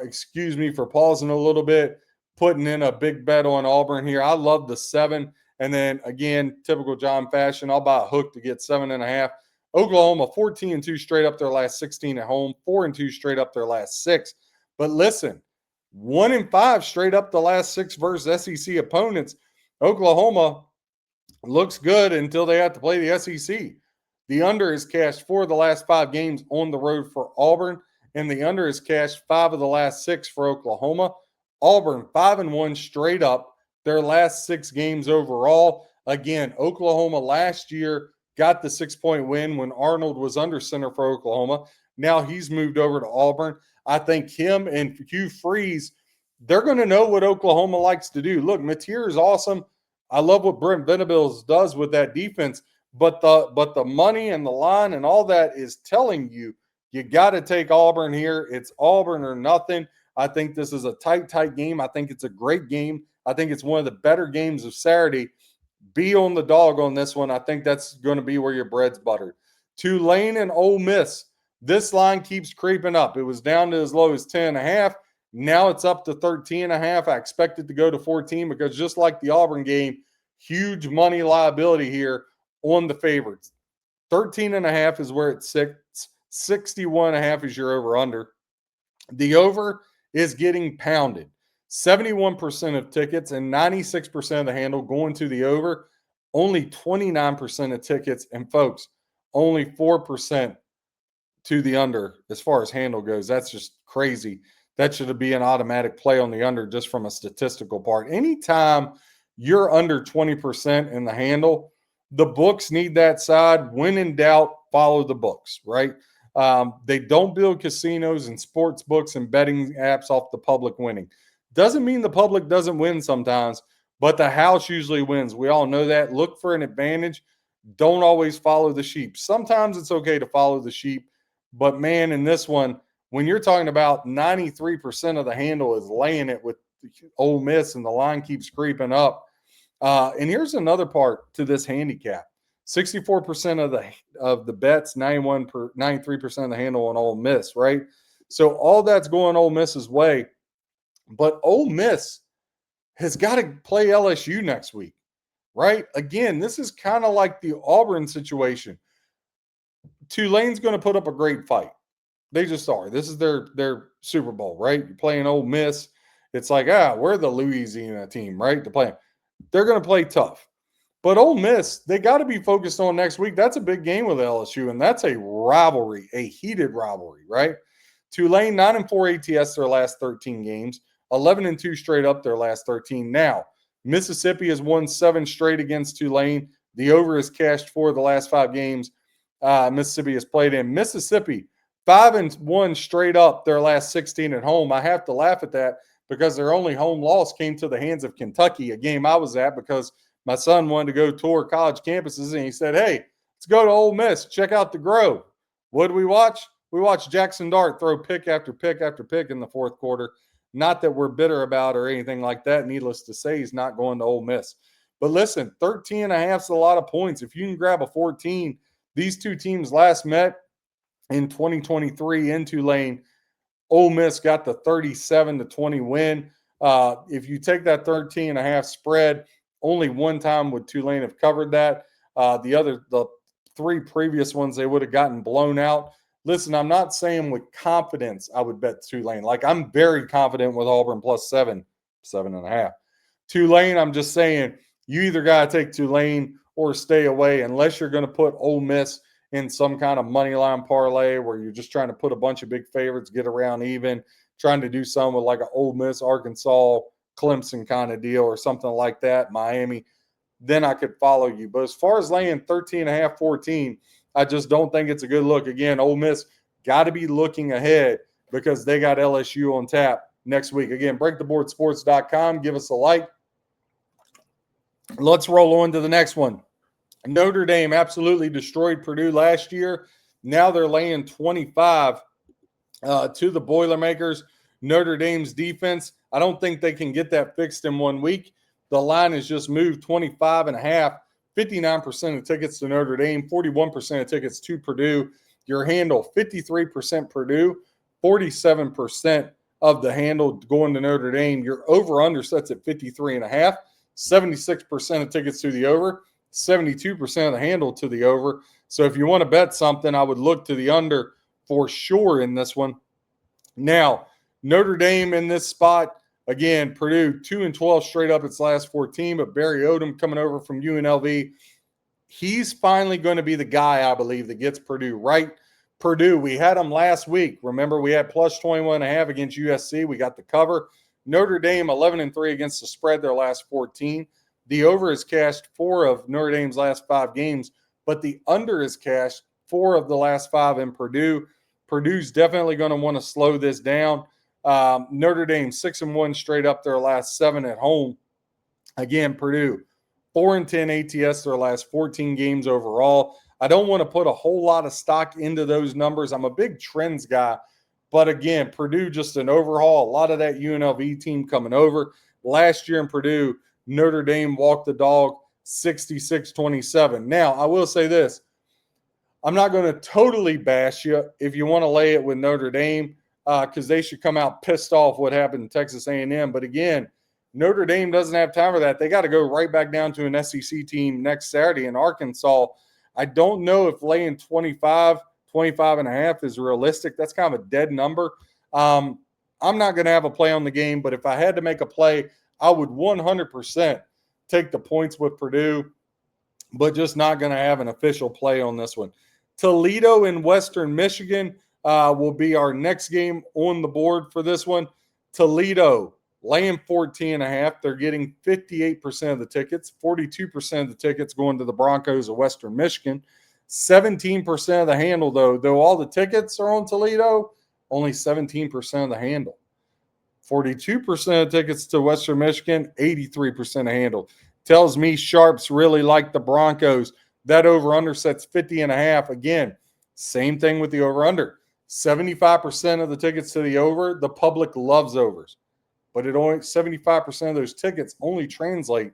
excuse me for pausing a little bit, putting in a big bet on Auburn here. I love the 7. And then again, typical John fashion, I'll buy a hook to get 7.5. Oklahoma 14-2 straight up their last 16 at home, 4-2 straight up their last 6. But listen, 1-5 straight up the last 6 versus SEC opponents. Oklahoma looks good until they have to play the SEC. The under is cashed 4 of the last 5 games on the road for Auburn, and the under is cashed 5 of the last 6 for Oklahoma. Auburn 5-1 straight up their last 6 games overall. Again, Oklahoma last year got the 6-point win when Arnold was under center for Oklahoma. Now he's moved over to Auburn. I think him and Hugh Freeze, they're going to know what Oklahoma likes to do. Look, Mateer is awesome. I love what Brent Venables does with that defense, but the money and the line and all that is telling you got to take Auburn here. It's Auburn or nothing. I think this is a tight game. I think it's a great game. I think it's one of the better games of Saturday. Be on the dog on this one. I think that's going to be where your bread's buttered. Tulane and Ole Miss. This line keeps creeping up. It was down to as low as 10.5. Now it's up to 13.5. I expect it to go to 14 because just like the Auburn game, huge money liability here on the favorites. 13.5 is where it sits. 61.5 is your over-under. The over is getting pounded. 71% of tickets and 96% of the handle going to the over, only 29% of tickets, and folks, only 4% to the under as far as handle goes. That's just crazy. That should be an automatic play on the under just from a statistical part. Anytime you're under 20% in the handle, the books need that side. When in doubt, follow the books, right? They don't build casinos and sports books and betting apps off the public winning. Doesn't mean the public doesn't win sometimes, but the house usually wins. We all know that. Look for an advantage. Don't always follow the sheep. Sometimes it's okay to follow the sheep, but man, in this one, when you're talking about 93% of the handle is laying it with Ole Miss and the line keeps creeping up. And here's another part to this handicap. 64% of the bets, 93% of the handle on Ole Miss, right? So all that's going Ole Miss's way. But Ole Miss has got to play LSU next week, right? Again, this is kind of like the Auburn situation. Tulane's going to put up a great fight. They just are. This is their Super Bowl, right? You're playing Ole Miss. It's like, we're the Louisiana team, right? They're going to play tough. But Ole Miss, they got to be focused on next week. That's a big game with LSU, and that's a rivalry, a heated rivalry, right? Tulane, 9-4 ATS their last 13 games, 11-2 straight up their last 13. Now, Mississippi has won 7 straight against Tulane. The over is cashed 4 of the last 5 games Mississippi has played in. Mississippi, 5-1 straight up their last 16 at home. I have to laugh at that because their only home loss came to the hands of Kentucky, a game I was at because my son wanted to go tour college campuses, and he said, hey, let's go to Ole Miss. Check out the Grove. What did we watch? We watched Jackson Dart throw pick after pick after pick in the fourth quarter. Not that we're bitter about or anything like that. Needless to say, he's not going to Ole Miss. But listen, 13.5 is a lot of points. If you can grab a 14, these two teams last met in 2023 in Tulane. Ole Miss got the 37-20 win. If you take that 13.5 spread, only one time would Tulane have covered that. The 3 previous ones, they would have gotten blown out. Listen, I'm not saying with confidence I would bet Tulane. Like, I'm very confident with Auburn plus 7.5. Tulane, I'm just saying you either got to take Tulane or stay away unless you're going to put Ole Miss in some kind of money line parlay where you're just trying to put a bunch of big favorites, get around even, trying to do something with like an Ole Miss, Arkansas, Clemson kind of deal or something like that, Miami, then I could follow you. But as far as laying 13.5, 14, I just don't think it's a good look. Again, Ole Miss got to be looking ahead because they got LSU on tap next week. Again, breaktheboardsports.com. Give us a like. Let's roll on to the next one. Notre Dame absolutely destroyed Purdue last year. Now they're laying 25 to the Boilermakers. Notre Dame's defense, I don't think they can get that fixed in 1 week. The line has just moved 25.5, 59% of tickets to Notre Dame, 41% of tickets to Purdue. Your handle, 53% Purdue, 47% of the handle going to Notre Dame. Your over-under sets at 53.5, 76% of tickets to the over, 72% of the handle to the over. So if you want to bet something, I would look to the under for sure in this one. Now, Notre Dame in this spot, again, Purdue 2-12 straight up its last 14, but Barry Odom coming over from UNLV, he's finally going to be the guy, I believe, that gets Purdue right. Purdue, we had them last week. Remember, we had plus 21.5 against USC. We got the cover. Notre Dame 11-3 against the spread their last 14. The over is cashed 4 of Notre Dame's last 5 games, but the under is cashed 4 of the last 5 in Purdue. Purdue's definitely going to want to slow this down. Notre Dame 6-1 straight up their last 7 at home. Again, Purdue 4-10 ATS their last 14 games overall. I don't want to put a whole lot of stock into those numbers. I'm a big trends guy, but again, Purdue just an overhaul. A lot of that UNLV team coming over. Last year in Purdue, Notre Dame walked the dog 66-27. Now, I will say this. I'm not going to totally bash you if you want to lay it with Notre Dame because they should come out pissed off what happened in Texas A&M. But again, Notre Dame doesn't have time for that. They got to go right back down to an SEC team next Saturday in Arkansas. I don't know if laying 25.5 is realistic. That's kind of a dead number. I'm I'm not going to have a play on the game, but if I had to make a play, I would 100% take the points with Purdue, but just not going to have an official play on this one. Toledo and Western Michigan will be our next game on the board for this one. Toledo laying 14.5. They're getting 58% of the tickets, 42% of the tickets going to the Broncos of Western Michigan. 17% of the handle, though all the tickets are on Toledo, only 17% of the handle. 42% of tickets to Western Michigan, 83% of handle. Tells me sharps really like the Broncos. That over-under sets 50.5. Again, same thing with the over-under. 75% of the tickets to the over, the public loves overs. But it only 75% of those tickets only translate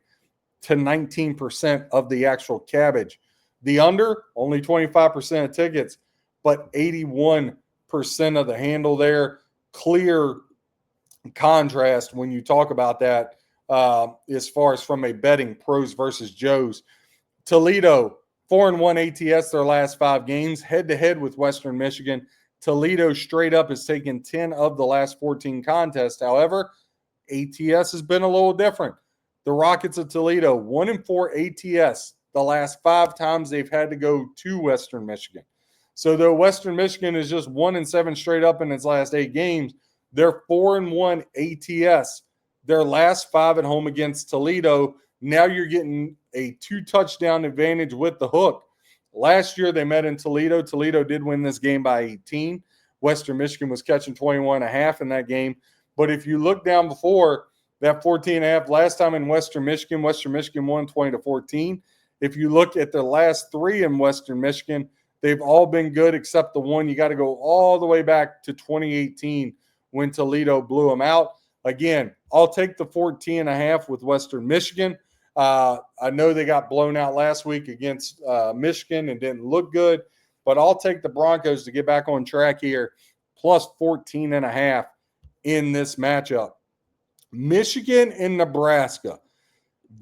to 19% of the actual cabbage. The under, only 25% of tickets, but 81% of the handle there. Clear contrast when you talk about that as far as from a betting pros versus Joes. Toledo, 4-1 ATS their last 5 games, head-to-head with Western Michigan. Toledo straight up has taken 10 of the last 14 contests. However, ATS has been a little different. The Rockets of Toledo, 1-4 ATS the last 5 times they've had to go to Western Michigan. So though Western Michigan is just 1-7 straight up in its last 8 games, they're 4-1 ATS their last 5 at home against Toledo. Now you're getting a 2-touchdown advantage with the hook. Last year they met in Toledo. Toledo did win this game by 18. Western Michigan was catching 21.5 in that game. But if you look down before that 14.5, last time in Western Michigan won 20-14. If you look at the last 3 in Western Michigan, they've all been good except the one. You got to go all the way back to 2018 when Toledo blew them out. Again, I'll take the 14.5 with Western Michigan. I know they got blown out last week against Michigan and didn't look good, but I'll take the Broncos to get back on track here, plus 14.5 in this matchup. Michigan and Nebraska,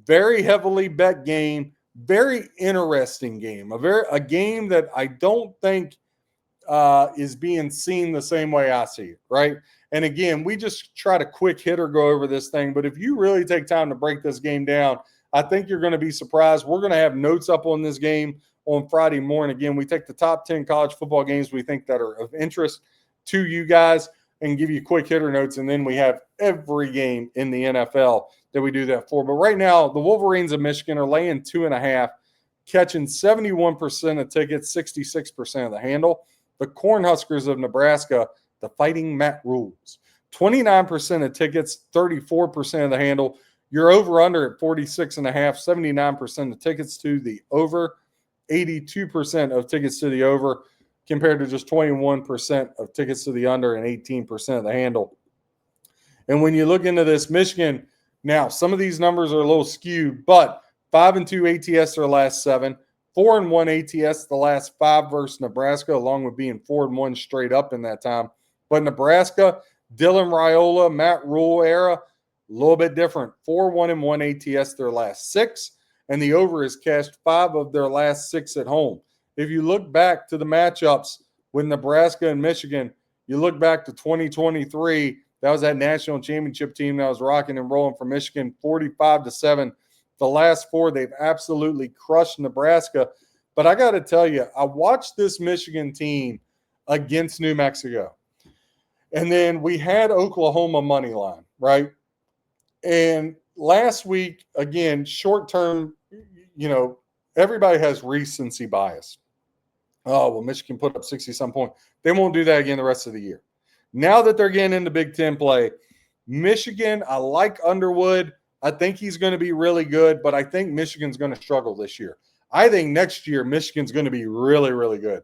very heavily bet game, very interesting game, a game that I don't think is being seen the same way I see it, right? And again, we just try to quick hitter go over this thing, but if you really take time to break this game down, I think you're going to be surprised. We're going to have notes up on this game on Friday morning. Again, we take the top 10 college football games we think that are of interest to you guys and give you quick hitter notes, and then we have every game in the NFL that we do that for. But right now, the Wolverines of Michigan are laying 2.5, catching 71% of tickets, 66% of the handle. The Cornhuskers of Nebraska, the Fighting Matt Rules, 29% of tickets, 34% of the handle. You're over-under at 46.5, 79% of tickets to the over, 82% of tickets to the over, compared to just 21% of tickets to the under and 18% of the handle. And when you look into this, Michigan, now some of these numbers are a little skewed, but 5-2 ATS their last 7, 4-1 ATS the last 5 versus Nebraska, along with being 4-1 straight up in that time. But Nebraska, Dylan Raiola, Matt Rule era, a little bit different. 4-1 ATS their last 6, and the over has cashed 5 of their last 6 at home. If you look back to the matchups with Nebraska and Michigan, you look back to 2023, that was that national championship team that was rocking and rolling for Michigan, 45-7. The last 4, they've absolutely crushed Nebraska. But I got to tell you, I watched this Michigan team against New Mexico. And then we had Oklahoma money line, right? And last week, again, short term, everybody has recency bias. Oh, well, Michigan put up 60-some points. They won't do that again the rest of the year. Now that they're getting into Big Ten play, Michigan, I like Underwood. I think he's going to be really good, but I think Michigan's going to struggle this year. I think next year Michigan's going to be really, really good.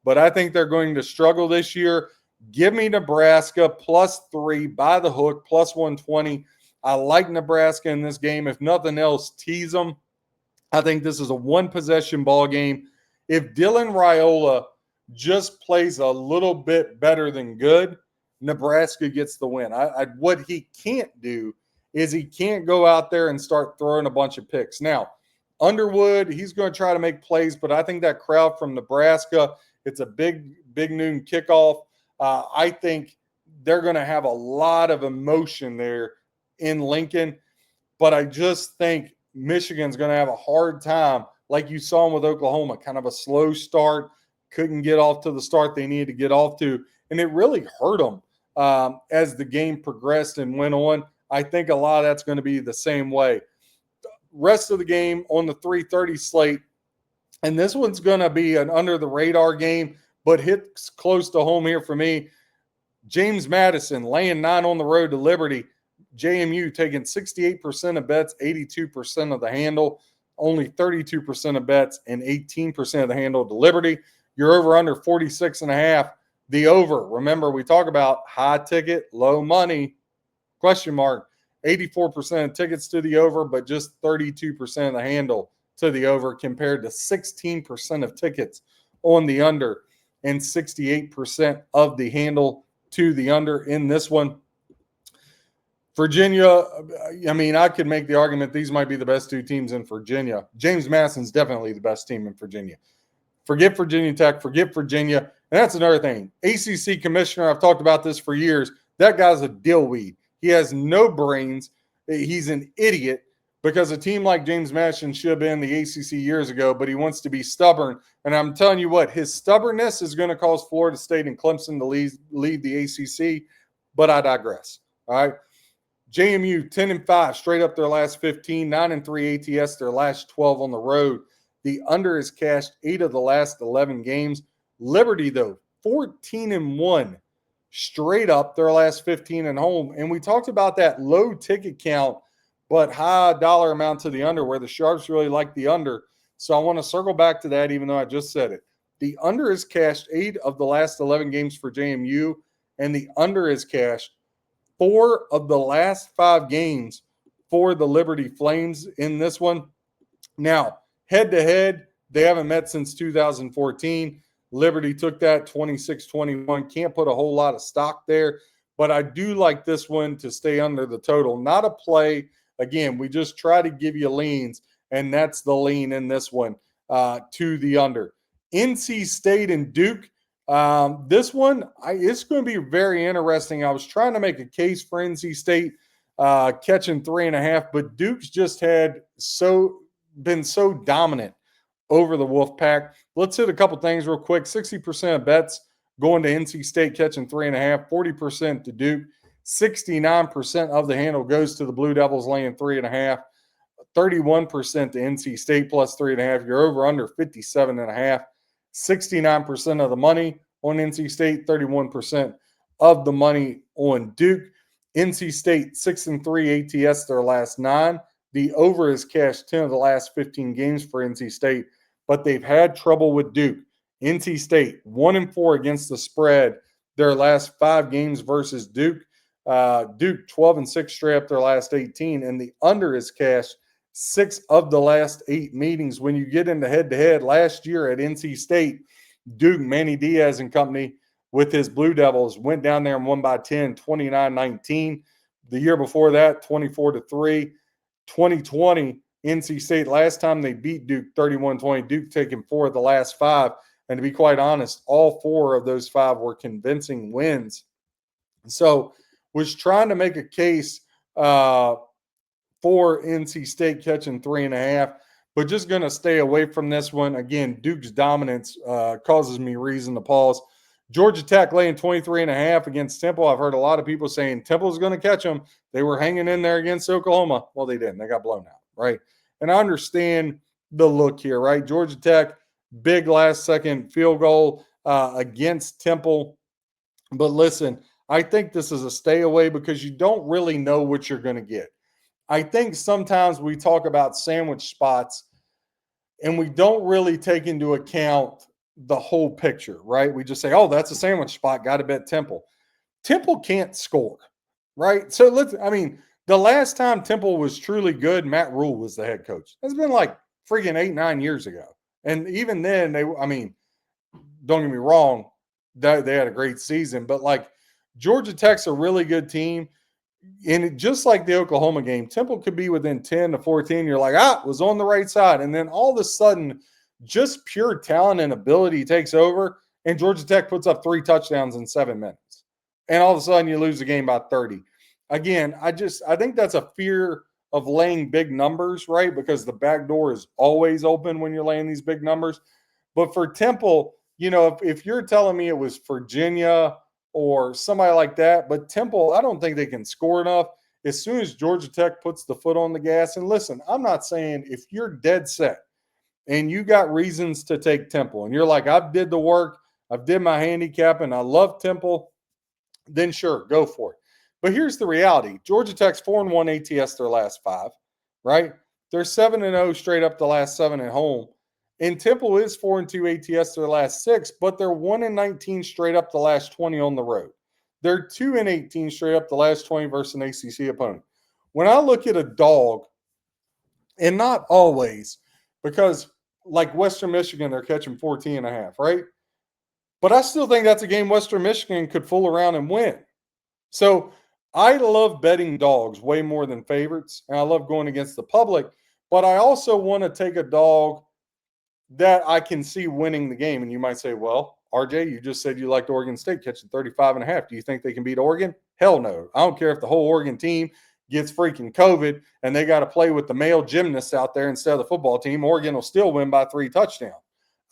But I think they're going to struggle this year. Give me Nebraska plus 3 by the hook, plus 120. I like Nebraska in this game. If nothing else, tease them. I think this is a one-possession ball game. If Dylan Raiola just plays a little bit better than good, Nebraska gets the win. What he can't do is he can't go out there and start throwing a bunch of picks. Now, Underwood, he's going to try to make plays, but I think that crowd from Nebraska, it's a big noon kickoff. I think they're going to have a lot of emotion there in Lincoln. But I just think Michigan's going to have a hard time, like you saw with Oklahoma, kind of a slow start, couldn't get off to the start they needed to get off to. And it really hurt them as the game progressed and went on. I think a lot of that's going to be the same way. Rest of the game on the 3:30 slate, and this one's going to be an under-the-radar game, but hits close to home here for me. James Madison laying 9 on the road to Liberty. JMU taking 68% of bets, 82% of the handle, only 32% of bets, and 18% of the handle to Liberty. You're over under 46.5. The over, remember we talk about high ticket, low money, question mark. 84% of tickets to the over, but just 32% of the handle to the over compared to 16% of tickets on the under and 68% of the handle to the under in this one. Virginia, I mean, I could make the argument these might be the best two teams in Virginia. James Madison's definitely the best team in Virginia. Forget Virginia Tech, forget Virginia. And that's another thing. ACC commissioner, I've talked about this for years. That guy's a dillweed. He has no brains. He's an idiot because a team like James Madison should have been the ACC years ago, but he wants to be stubborn. And I'm telling you what, his stubbornness is going to cause Florida State and Clemson to lead the ACC, but I digress. All right. JMU 10-5 straight up their last 15, 9-3 ATS their last 12 on the road. The under is cashed 8 of the last 11 games. Liberty though 14-1 straight up their last 15 at home. And we talked about that low ticket count but high dollar amount to the under where the Sharps really like the under. So I want to circle back to that even though I just said it. The under is cashed 8 of the last 11 games for JMU and the under is cashed 4 of the last 5 games for the Liberty Flames in this one. Now, head-to-head, they haven't met since 2014. Liberty took that 26-21. Can't put a whole lot of stock there, but I do like this one to stay under the total. Not a play. Again, we just try to give you leans, and that's the lean in this one to the under. NC State and Duke. This one, it's going to be very interesting. I was trying to make a case for NC State catching 3.5, but Duke's just been so dominant over the Wolfpack. Let's hit a couple things real quick. 60% of bets going to NC State catching 3.5, 40% to Duke. 69% of the handle goes to the Blue Devils laying 3.5. 31% to NC State plus 3.5. You're over under 57.5. 69% of the money on NC State, 31% of the money on Duke. NC State 6-3 ATS their last 9. The over is cashed 10 of the last 15 games for NC State, but they've had trouble with Duke. NC State 1-4 against the spread their last 5 games versus Duke. Duke 12-6 straight up their last 18, and the under is cashed 6 of the last 8 meetings. When you get into head-to-head, last year at NC State, Duke, Manny Diaz and company with his Blue Devils went down there and won by 10, 29-19. The year before that, 24-3. 2020, NC State, last time they beat Duke 31-20. Duke taking 4 of the last 5. And to be quite honest, all 4 of those 5 were convincing wins. So was trying to make a case for NC State catching 3.5, but just going to stay away from this one. Again, Duke's dominance causes me reason to pause. Georgia Tech laying 23.5 against Temple. I've heard a lot of people saying Temple's going to catch them. They were hanging in there against Oklahoma. Well, they didn't. They got blown out, right? And I understand the look here, right? Georgia Tech, big last-second field goal against Temple. But listen, I think this is a stay away because you don't really know what you're going to get. I think sometimes we talk about sandwich spots and we don't really take into account the whole picture, right? We just say, oh, that's a sandwich spot. Got to bet Temple. Temple can't score, right? So the last time Temple was truly good, Matt Rule was the head coach. It's been like freaking 8-9 years ago. And even then, don't get me wrong, they had a great season, but like Georgia Tech's a really good team. And just like the Oklahoma game, Temple could be within 10 to 14. You're like, was on the right side. And then all of a sudden, just pure talent and ability takes over, and Georgia Tech puts up 3 touchdowns in 7 minutes. and all of a sudden you lose the game by 30. Again, I think that's a fear of laying big numbers, right? Because the back door is always open when you're laying these big numbers. But for Temple, if you're telling me it was Virginia or somebody like that, but Temple, I don't think they can score enough. As soon as Georgia Tech puts the foot on the gas, and listen, I'm not saying if you're dead set and you got reasons to take Temple and you're like, I've did the work, I've did my handicapping, I love Temple, then sure, go for it. But here's the reality. Georgia Tech's 4-1 ATS their last 5, right? They're 7-0 straight up the last 7 at home. And Temple is 4-2 ATS their last 6, but they're 1-19 straight up the last 20 on the road. They're 2-18 straight up the last 20 versus an ACC opponent. When I look at a dog, and not always, because like Western Michigan, they're catching 14.5, right? But I still think that's a game Western Michigan could fool around and win. So I love betting dogs way more than favorites, and I love going against the public, but I also want to take a dog that I can see winning the game. And you might say, well, RJ, you just said you liked Oregon State catching 35.5. Do you think they can beat Oregon? Hell no. I don't care if the whole Oregon team gets freaking COVID and they got to play with the male gymnasts out there instead of the football team. Oregon will still win by 3 touchdowns.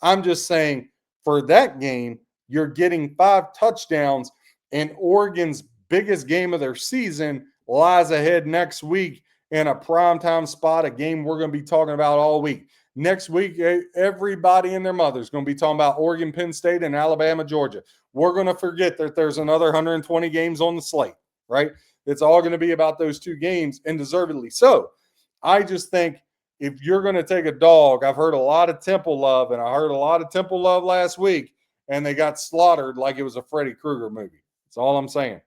I'm just saying for that game, you're getting 5 touchdowns, and Oregon's biggest game of their season lies ahead next week in a primetime spot, a game we're going to be talking about all week. Next week, everybody and their mother is going to be talking about Oregon, Penn State, and Alabama, Georgia. We're going to forget that there's another 120 games on the slate, right? It's all going to be about those 2 games, and deservedly so. I just think if you're going to take a dog, I've heard a lot of Temple love, and I heard a lot of Temple love last week, and they got slaughtered like it was a Freddy Krueger movie. That's all I'm saying.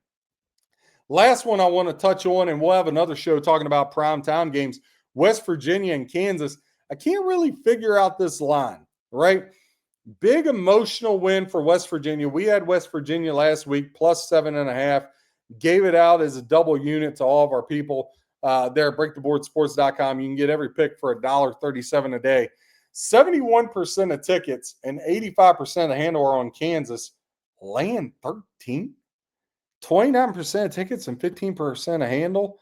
Last one I want to touch on, and we'll have another show talking about primetime games, West Virginia and Kansas. I can't really figure out this line, right? Big emotional win for West Virginia. We had West Virginia last week, plus 7.5. Gave it out as a double unit to all of our people there at breaktheboardsports.com. You can get every pick for $1.37 a day. 71% of tickets and 85% of the handle are on Kansas. Laying 13. 29% of tickets and 15% of handle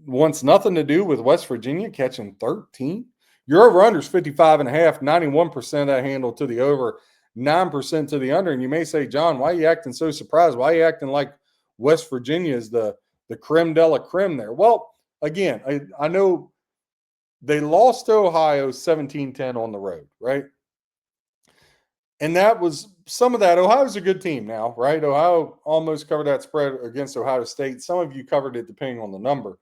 wants nothing to do with West Virginia catching 13. Your over-under is 55.5, 91% of that handle to the over, 9% to the under. And you may say, John, why are you acting so surprised? Why are you acting like West Virginia is the creme de la creme there? Well, again, I know they lost to Ohio 17-10 on the road, right? And that was some of that. Ohio's a good team now, right? Ohio almost covered that spread against Ohio State. Some of you covered it depending on the number.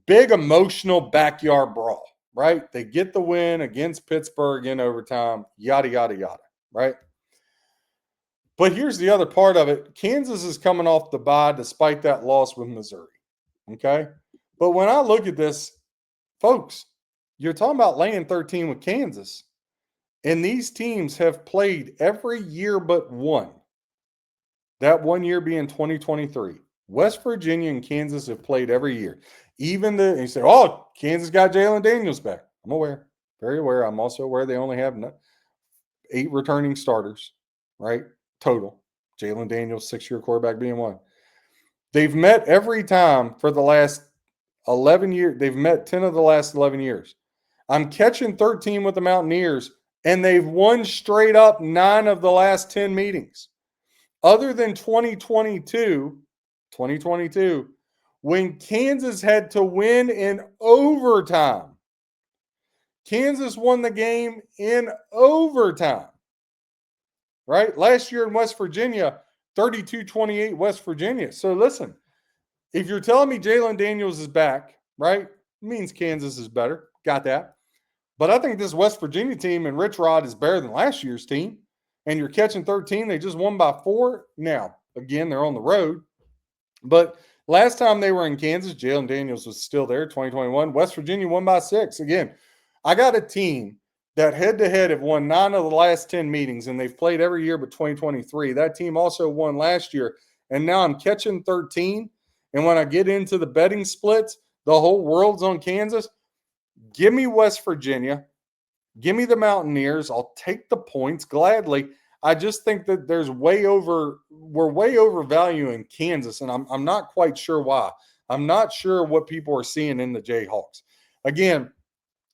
Big emotional backyard brawl, right? They get the win against Pittsburgh in overtime, yada, yada, yada, right? But here's the other part of it. Kansas is coming off the bye despite that loss with Missouri, okay? But when I look at this, folks, you're talking about laying 13 with Kansas. And these teams have played every year but one. That one year being 2023. West Virginia and Kansas have played every year. Even you say, oh, Kansas got Jalen Daniels back. I'm aware, very aware. I'm also aware they only have 8 returning starters, right? Total. Jalen Daniels, 6-year quarterback being one. They've met every time for the last 11 years. They've met 10 of the last 11 years. I'm catching 13 with the Mountaineers, and they've won straight up 9 of the last 10 meetings. Other than 2022, when Kansas had to win in overtime. Kansas won the game in overtime, right? Last year in West Virginia, 32-28 West Virginia. So listen, if you're telling me Jalen Daniels is back, right, it means Kansas is better. Got that. But I think this West Virginia team and Rich Rod is better than last year's team. And you're catching 13. They just won by 4. Now, again, they're on the road. But last time they were in Kansas, Jalen Daniels was still there, 2021. West Virginia won by 6. Again, I got a team that head-to-head have won 9 of the last 10 meetings, and they've played every year but 2023. That team also won last year. And now I'm catching 13. And when I get into the betting splits, the whole world's on Kansas. Give me West Virginia. Give me the Mountaineers. I'll take the points gladly. I just think that we're way overvaluing Kansas, and I'm not quite sure why. I'm not sure what people are seeing in the Jayhawks. Again,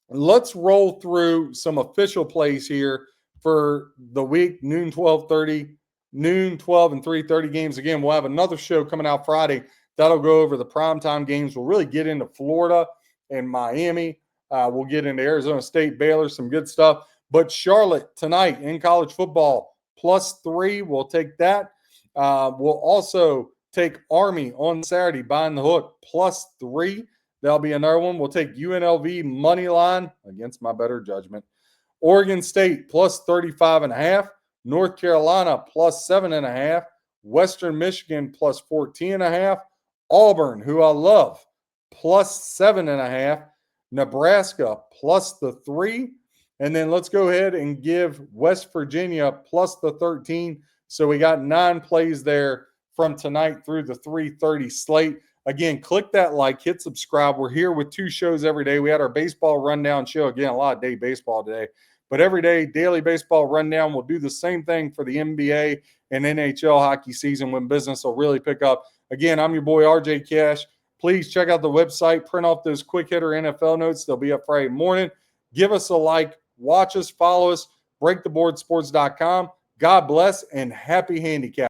let's roll through some official plays here for the week, noon 12:30, noon 12 and 3:30 games. Again, we'll have another show coming out Friday that'll go over the primetime games. We'll really get into Florida and Miami. We'll get into Arizona State, Baylor, some good stuff. But Charlotte tonight in college football, +3. We'll take that. We'll also take Army on Saturday, buying the hook, +3. That'll be another one. We'll take UNLV money line against my better judgment. Oregon State +35.5. North Carolina +7.5. Western Michigan +14.5. Auburn, who I love, +7.5. Nebraska +3. And then let's go ahead and give West Virginia +13. So we got 9 plays there from tonight through the 3:30 slate. Again, click that like, hit subscribe. We're here with 2 shows every day. We had our baseball rundown show. Again, a lot of day baseball today. But every day, daily baseball rundown. We'll do the same thing for the NBA and NHL hockey season when business will really pick up. Again, I'm your boy, RJ Cash. Please check out the website. Print off those quick hitter NFL notes. They'll be up Friday morning. Give us a like. Watch us, follow us. BreakTheBoardSports.com. God bless and happy handicapping.